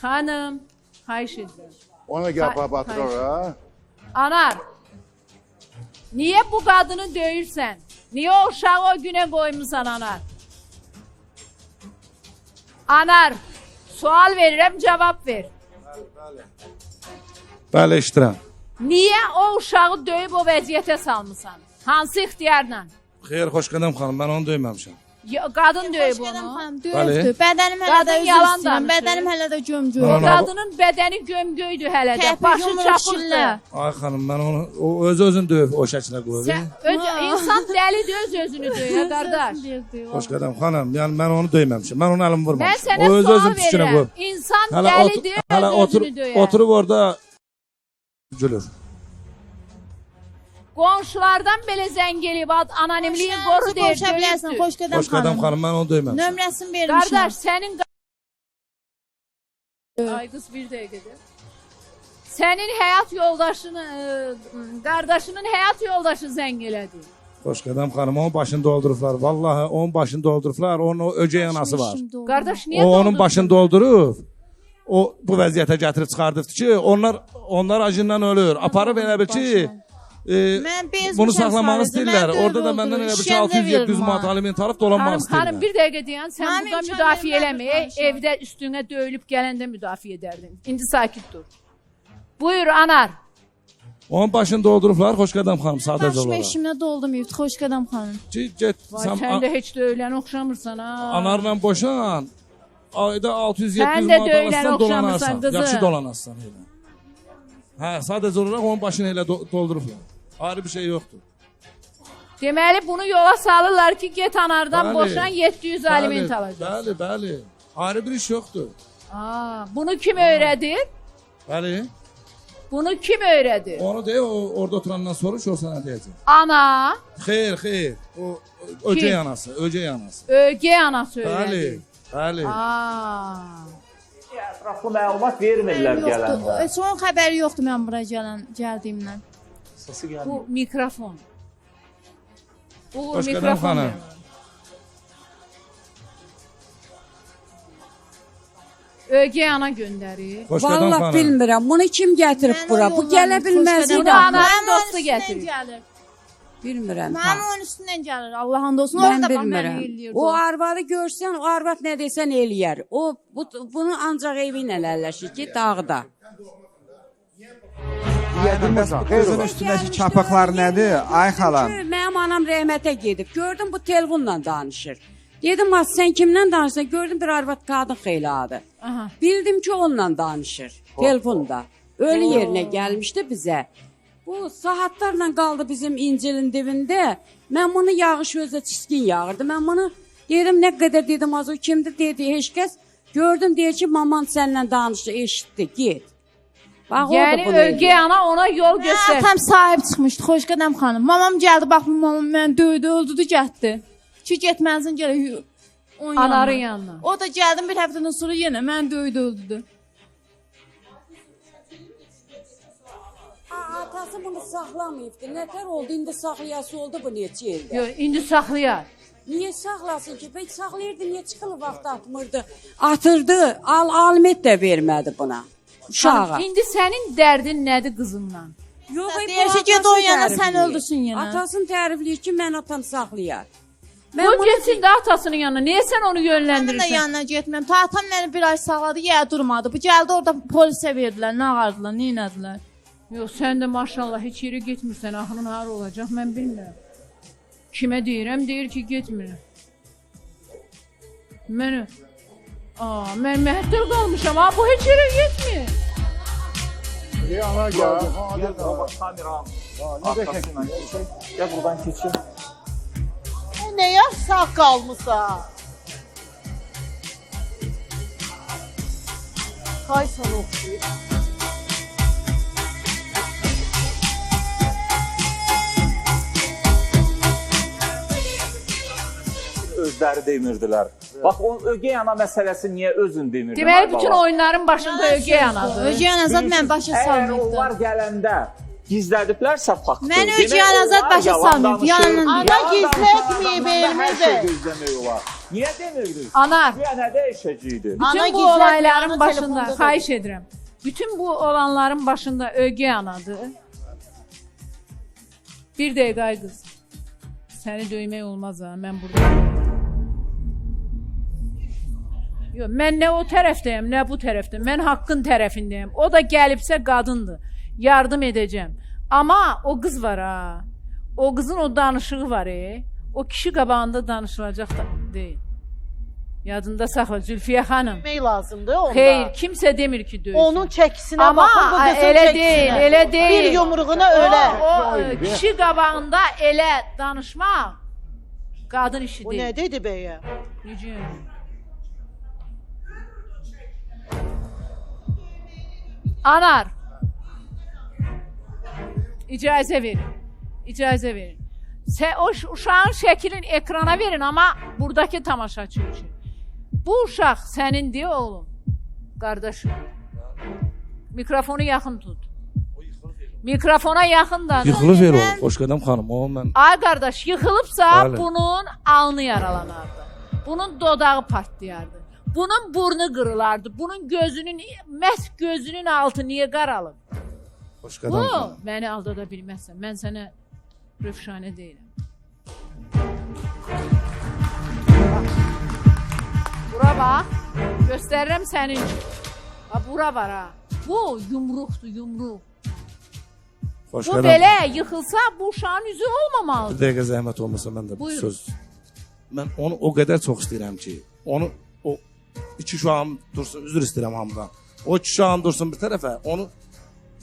Xanım, xahiş edirəm. Ona gəl batır ora. Anar, niyə bu qadını döyürsən? Niyə o uşağı o günə qoymusan Anar? Anar, sual verirəm, cavab ver. Bəli, eşidirəm. Niyə o uşağı döyüb o vəziyyətə salmısan? Hansı ixtiyarla? Xeyr, Xoşqədəm xanım, mən onu döyməmişəm. Qadın döyüb Xoşqədəm onu. xanım Bəli. döyübdür. Bədənim hələ Qadın də üzr yalan istəyirəm. danışır. Bədənim hələ də gömgöy. Ana- Qadının bədəni gömgöydü hələ də. Təpə Başı yumruq çapıqdı. şillə. Ay xanım, mən onu o özün döyüb o şəklə qoydu. Sən insan dəlidir öz özünü döyür qardaş. Xoşqədəm xanım, yəni mən onu döyməmişəm. Mən onu əlimi Mən vurmamışam. sənə O öz sual özün tükünə verirəm. qoyub. İnsan Hələ dəlidir, hələ öz özünü döyər. oturub orada gülür. Qonşulardan belə zəng eləyib anonimliyi qoru deyir. Qonşa bilərsən, Xoşqədəm Xoşqədəm xanım. xanım, mən onu döyməmişəm. Nömrəsini vermişəm. Qardaş, sənin... Ay qız bir dəqiqədir. Sənin həyat yoldaşını, qardaşının həyat yoldaşı zəng elədi. Xoşqədəm xanım, onun başını doldurublar. Vallahi onun başını doldurublar. Onun o ögey anası var. Qardaş, niyə O onun doldurdun? başını doldurub. O bu vəziyyətə gətirib çıxardıbdı ki, onlar acından ölür. Aparıb elə bil ki, Mən bezmişəm bunu saxlamağı sadəcə, istəyirlər. mən Orada da dövr məndən oldum, elə bir ki, işgəncə 600-700 verirəm manat ha. aliment alıb dolanmaq Xanım, istəyirlər. bir dəqiqə deyən, sən Mənim burada imkan müdafiə vermədin eləmə. danışma. Evdə üstünə döyülüb gələndə müdafiə edərdin. İndi sakit dur. Buyur, Anar. Onun başını doldurublar, Xoşqədəm xanım, sadəcə Başım olaraq. eşimlə doldurmayıb, Xoşqədəm xanım. Get, Vay, sən də heç də öylən oxşamırsan ha. Anarla boşan, ayda 600-700 Sən də manat döylən alırsan, oxşamırsan, dolanarsan. qızım. Yaxşı dolanarsan elə. Hə, sadəcə olaraq onun başını elə doldurublar. Ayrı bir şey yoxdur. Deməli bunu yola salırlar ki, get Anardan Bəli, boşan 700 bəli, aliment alacaq. Bəli, bəli. Ayrı bir iş yoxdur. Bunu kim öyrədir? Bəli. Bunu kim öyrədir? Onu de, orada oturandan soruş, o sənə deyəcək. Ana, Xeyr, xeyr. O ögey anası, ögey anası. ögey anası Bəli, öyrədir. bəli. Ətraflı məlumat vermirlər gələndə. Son xəbəri yoxdur mən bura gəldiyimdən. Səsi gəlmir. Bu mikrofon. Uğur Xoşqədəm mikrofon. xanım. ver. Ögey ana göndərir. Xoşqədəm Vallahi xanım. bilmirəm. Bunu kim gətirib bura? Bu gələ bilməz Bunu idi. ananın dostu gətirir. gəlir. Bilmirəm. Mənim onun üstündən gəlir, Allahın olsun. Mən Orada bax məni bilmirəm. eləyirdi. O arvadı görsən, o arvad nə desən eləyər. O bunu ancaq evi ilə əlləşir ki, dağda. Qızın üstündəki çapıqlar nədir? Ay xalam. Mənim anam rəhmətə gedib. Gördüm bu telefonla danışır. Dedim, sən kimlə danışırsan? Gördüm bir arvad qadın xeyli adı. Aha. Bildim ki, onunla danışır. Telefonda. Ölü yerinə gəlmişdi bizə. Bu saatlarla qaldı bizim İncilin dibində. Mən bunu yağış özə çiskin yağırdı. Mən bunu dedim, nə qədər dedim, az o kimdir dedi, heç kəs. Gördüm deyir ki, maman səninlə danışdı, eşitdi, get. Bax, Yəni ögey ana ona yol göstər. Atam sahib çıxmışdı, Xoşqədəm xanım. Mamam gəldi, bax mamam məni döydü, öldürdü, getdi. Ki getməlisən gələ Anarın yanına. O da gəldim bir həftədən sonra yenə məni döydü, öldürdü. Atası bunu saxlamayıbdı. Nətər oldu, indi saxlayası oldu bu neçə ildə? Yox, indi saxlayar. Niyə saxlasın ki? Bəs saxlayırdı, niyə çıxılı vaxt atmırdı? Atırdı, aliment də vermədi buna. Uşağa. İndi sənin dərdin nədir qızınla? Yox, Deyir ki, get o yana, sən öldürsün yenə. Atasını tərifləyir ki, mən atam saxlayar. O getsin də atasının yanına. Niyə sən onu Mən də yönləndirirsən? yanına getmirəm. Ta atam məni bir ay sağladı, yə durmadı. Bu gəldi orada polisə verdilər, nə ağardılar, nə inədilər. Yox, sən də maşallah heç yerə getmirsən. Axının har olacaq, mən bilmirəm. Kimə deyirəm, deyir ki, getmirəm. Mən məhdər qalmışam, bu heç yerə getmir. Ana gəl. Kameram. Gəl buradan keçin. Nəyə sağ qalmısan? Kaysan oxuyur. Özləri demirdilər. Bax, o ögey ana məsələsi niyə özün demirdin? Deməli, bütün oyunların başında ögey anadır. Ögey anazad mən başa salmayıbdı. Əgər onlar gələndə gizlədiblərsə faktı. Mən ögey anazad başa salmayıbdı. Yalanın Ana gizlətməyib elmirdi. Gözləmək olar. Niyə demirdiniz? Anar. Niyə nə dəyişəcəkdi? Bütün bu olayların başında, xahiş edirəm. Bütün bu olanların başında ögey anadır. Bir dəqiqə ay qız. Səni döymək olmaz ha, mən buradayım. Yox, mən nə o tərəfdəyəm, nə bu tərəfdəyəm. Mən haqqın tərəfindəyəm. O da gəlibsə qadındır. Yardım edəcəm. Amma o qız var ha. O qızın o danışığı var. O kişi qabağında danışılacaq da deyil. Yadında saxla Zülfiyə xanım. Demək lazımdır onda. Xeyr, kimsə demir ki döysün. Onun çəkisinə baxın, bu qızın elə çəkisinə. deyil, elə deyil. Bir yumruğuna ölə. O kişi qabağında elə danışmaq qadın işi O deyil. nə dedi bəyə? Necə? Anar. İcazə verin. İcazə verin. O uşağın şəklini ekrana verin, amma buradakı tamaşaçı üçün. Bu uşaq sənindir oğlum. Qardaşım. Mikrofonu yaxın tut. Mikrofona yaxın da. Yıxılıb ver o, Xoşqədəm xanım. O mən Ay qardaş, yıxılıbsa Bəli. bunun alnı yaralanardı. Bunun dodağı partlayardı. Bunun burnu qırılardı. Bunun gözünün, məhz gözünün altı niyə qaralıb? Xoşqədəm Bu, xanım. məni aldada bilməzsən. Mən sənə rövşanə deyiləm. Bura bax, göstərirəm sənin üçün. Bura var ha. Bu yumruqdur, yumruq. Bu belə yıxılsa bu uşağın üzü Bir olmamalıdır. dəqiqə zəhmət olmasa mən də Buyurun. söz. Mən onu o qədər çox istəyirəm ki, onu o iki uşağım dursun, üzr istəyirəm hamıdan. O iki uşağım dursun bir tərəfə, onu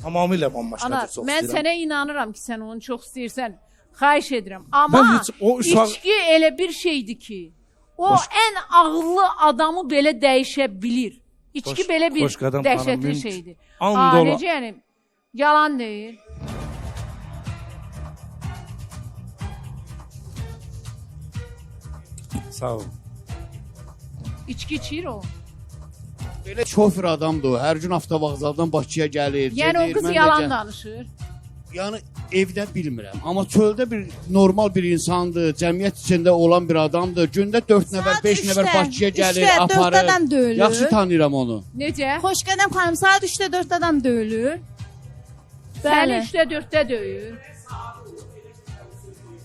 tamamilə bambaşqa Anar, çox mən istəyirəm. sənə inanıram ki, sən onu çox istəyirsən. Xahiş edirəm. Amma Mən heç o uşaq- içki elə bir şeydir ki, o ən ağıllı adamı belə dəyişə bilir. İçki Xoş- belə bir Xoşqədəm dəhşətli xanım, şeydir. and ola- Necə yəni? Yalan deyil. Sağ ol. İçki içir o. Belə şofer adamdır o. Hər gün avtovağzaldan Bakıya gəlir. Yəni o gedir, qız mən də yalan danışır. Yəni evdə bilmirəm. Amma çöldə bir normal bir insandır, cəmiyyət içində olan bir adamdır. Gündə 4 nəfər, 5 nəfər Bakıya gəlir, aparır. 4 adam döyülür. Yaxşı tanıyıram onu. Necə? Xoşqədəm xanım, saat 3-də 4 adam döyülür. Səni 3-də 4-də döyür.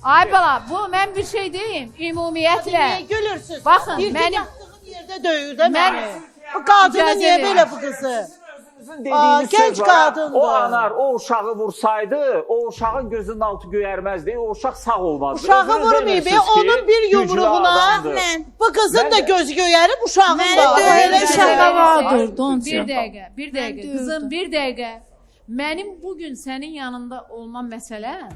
Ay bala, bu mən bir şey deyim. Ümumiyyətlə. Niyə gülürsünüz? Baxın, Bir mənim yatdığın yerdə döyür də Mən- məni. Bu qadını İcazə niyə verin. belə bu qızı? Dediyiniz Gənc söz var ha, qadındır. O anar o uşağı vursaydı, o uşağın gözünün altı göyərməzdi, o uşaq sağ olmazdı. Uşağı Özünüz vurmayıb, demirsiniz ki, onun bir güclü yumruğuna adamdır. bu qızın Mən da də- gözü göyərib, uşağın Məni da. döyən Elə uşağa şey. vardır, don. Bir dəqiqə, bir dəqiqə. döyürdüm. Qızım, bir dəqiqə. Mənim bugün sənin yanında olma məsələm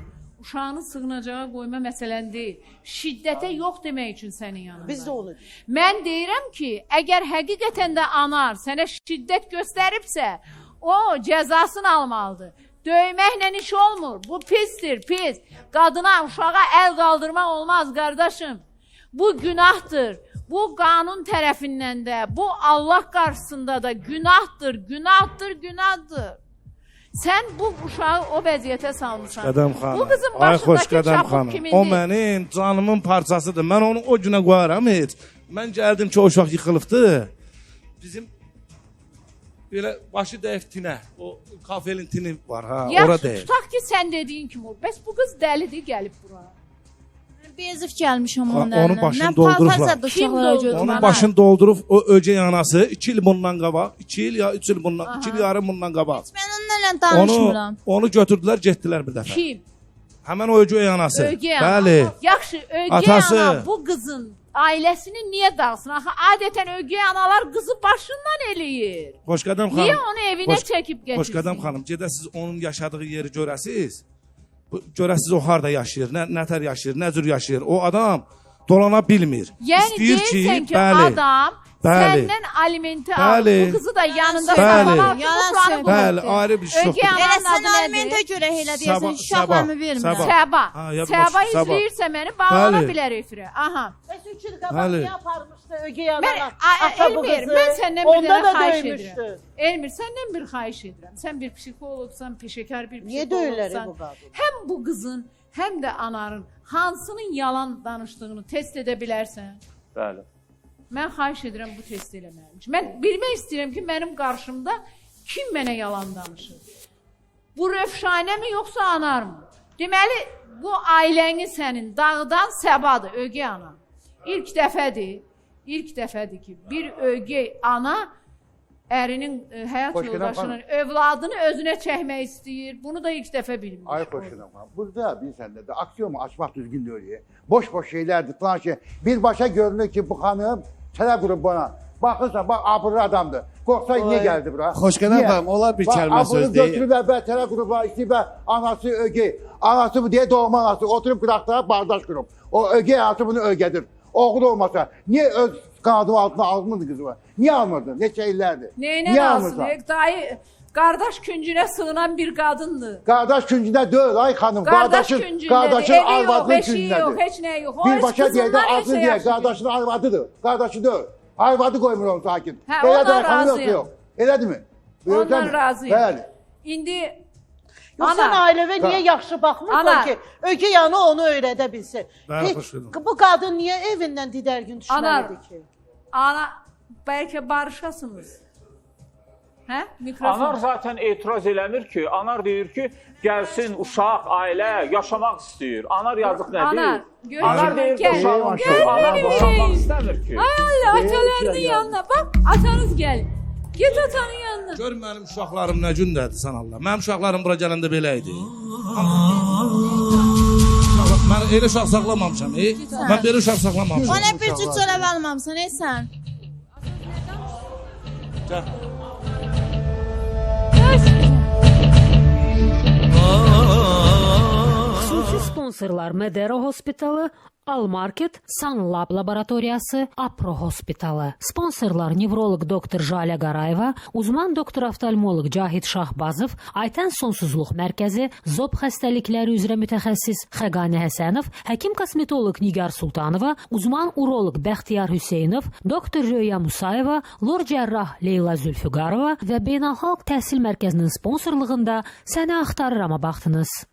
uşağını sığınacağa qoyma məsələn deyil. Şiddətə yox demək üçün sənin yanında. Biz də onu. Mən deyirəm ki, əgər həqiqətən də anar sənə şiddət göstəribsə, o cəzasını almalıdır. Döyməklə iş olmur. Bu pisdir, pis. Qadına, uşağa əl qaldırmaq olmaz, qardaşım. Bu günahdır. Bu qanun tərəfindən də, bu Allah qarşısında da günahdır, günahdır, günahdır. Sən bu uşağı o vəziyyətə salmısan. Qədəm xanım. Bu qızın Ay xoş başındakı qədəm çapıq xanım. kimindir? O mənim canımın parçasıdır. Mən onu o günə qoyaram heç. Mən gəldim ki, o uşaq yıxılıbdı. Bizim belə başı dəyib tinə. O kafelin tini var ha, ora Yaxşı, deyil. tutaq ki, sən dediyin kimi ol. Bəs bu qız dəlidir, gəlib bura. Bezif gəlmişəm Ha, onun onun əlindən. başını Nə doldurublar. paltar Kim uşaqlara doldurub? götürməm. Onun başını doldurub o ögey anası 2 il bundan qabaq, 2 il ya 3 il bundan, 2 il yarım bundan qabaq. Mən onunla danışmıram. Onu götürdülər, getdilər bir dəfə. Kim? Həmin o ögey anası. Ögey ana. Bəli. Yaxşı, ögey Atası. ana bu qızın ailəsini niyə dağılsın? Axı adətən ögey analar qızı başından eləyir. Xoşqədəm xanım. Niyə onu evinə çəkib gətirsin? Xoşqədəm xanım, gedəsiz onun yaşadığı yeri görəsiz. Görəsiz o harda yaşayır, nə tər yaşayır, nə cür yaşayır. O adam dolana bilmir. Yəni deyirsən ki, adam səndən alimenti alır. Bu qızı da yanında saxlamaq üçün bu planı Bəli, ayrı bir şey yoxdur. Elə sən alimentə görə elə deyəsən, uşaqlarımı vermirəm. Səba. Ha, ya Səba boş, Səba. izləyirsə məni bağlana Bəli. bilər efirə. Aha. Bəs 3 il qabaq Bəli. niyə aparmışdı ögey ana? Elmir, mən səndən bir Onda dənə da xahiş döymüşdü. edirəm. Elmir, səndən bir xahiş edirəm. Sən bir psixoloqsan, peşəkar bir Niyə döyürlər psixoloqsan. bu qadını? Həm bu qızın, həm də anarın hansının yalan danışdığını test edə bilərsən. Bəli. Mən xahiş edirəm bu test eləməyim. Mən bilmək istəyirəm ki, mənim qarşımda kim mənə yalan danışır? Bu Rövşanəmi yoxsa anarmı? Deməli, bu ailəni sənin dağıdan Səbadır, ögey ana. İlk dəfədir ki, bir ögey ana ərinin həyat Xoş gələn yoldaşının xanım. övladını özünə çəkmək istəyir. Bunu da ilk dəfə bilmiş. Ay xoşuna. Burada bilirsən də aksiyomu açmaq düzgün deyil. Boş-boş şeylərdir falan şey. Birbaşa görünür ki, bu xanım çələ qurub bana. Baxırsan, bax abırlı adamdır. Qorxsa niyə gəldi bura? Xoşqədəm Niyə? xanım, olar bir Bax, kəlmə söz abırlı deyim. götürüblər, çələ qurublar, istəyiblər, anası ögey. Anası bu deyə doğma anası, oturub qıraqlara bardaş qurub. O ögey anası bunu ögədir. Oğul olmasa, niyə öz qanadı altına almırdı qızı var? Niyə almırdın? Neçə illərdir? Neyinə alsın? Dayı, qardaş küncünə sığınan bir qadındır. Qardaş küncündə deyil ay xanım. Qardaş Qardaşın küncündədir, evi yox, arvadının eşiyi yox, küncündədir. heç nə yox. O öz Birbaşa deyək də qızından adını heç nə deyək, yaxşı qardaşının arvadıdır. Qardaşı deyil. Arvadı qoymur onu sakin. Hə, Elə ondan də xanım yox, razıyam. yox. Elədir mi? Ondan razıyım. Bəli. İndi Yox, sən ailəvə niyə yaxşı baxmırsan Ana. ki, ögey ana onu öyrədə bilsin? Bəli, Heç xoş geldin. bu qadın niyə evindən didərgin düşməlidir ki? ana, bəlkə barışasınız. Hə? Mikrofon. Anar zaten etiraz eləmir ki, anar deyir ki, gəlsin uşaq, ailə yaşamaq istəyir. Anar yazıq nə Anar, deyir? görürsən, Anar deyir gəl, boşanmaq gəl, istəyir. Anar gəl. boşanmaq istəmir ki. Ay Allah, atalarının yanına. Bax, atanız gəl. Get atanın yanına. Gör mənim uşaqlarım nə gündədir sən Allah. Mənim uşaqlarım bura gələndə belə idi. Mən elə uşaq saxlamamışam. Mən belə uşaq saxlamamışam. Ona bir cüt çörək almamısan, ey sən? Gəl. Xüsusi sponsorlar Medero Hospitalı, Almarket, Sanlab Laboratoriyası, Apro Hospitalı. Sponsorlar nevroloq doktor Jalə Qarayeva, uzman doktor oftalmoloq Cahid Şahbazov, Aytən Sonsuzluq Mərkəzi, Zob xəstəlikləri üzrə mütəxəssis Xəqani Həsənov, həkim kosmetoloq Nigar Sultanova, uzman uroloq Bəxtiyar Hüseynov, doktor Röya Musayeva, lor cərrah Leyla Zülfüqarova və Beynəlxalq Təhsil Mərkəzinin sponsorluğunda Səni axtarırama baxdınız.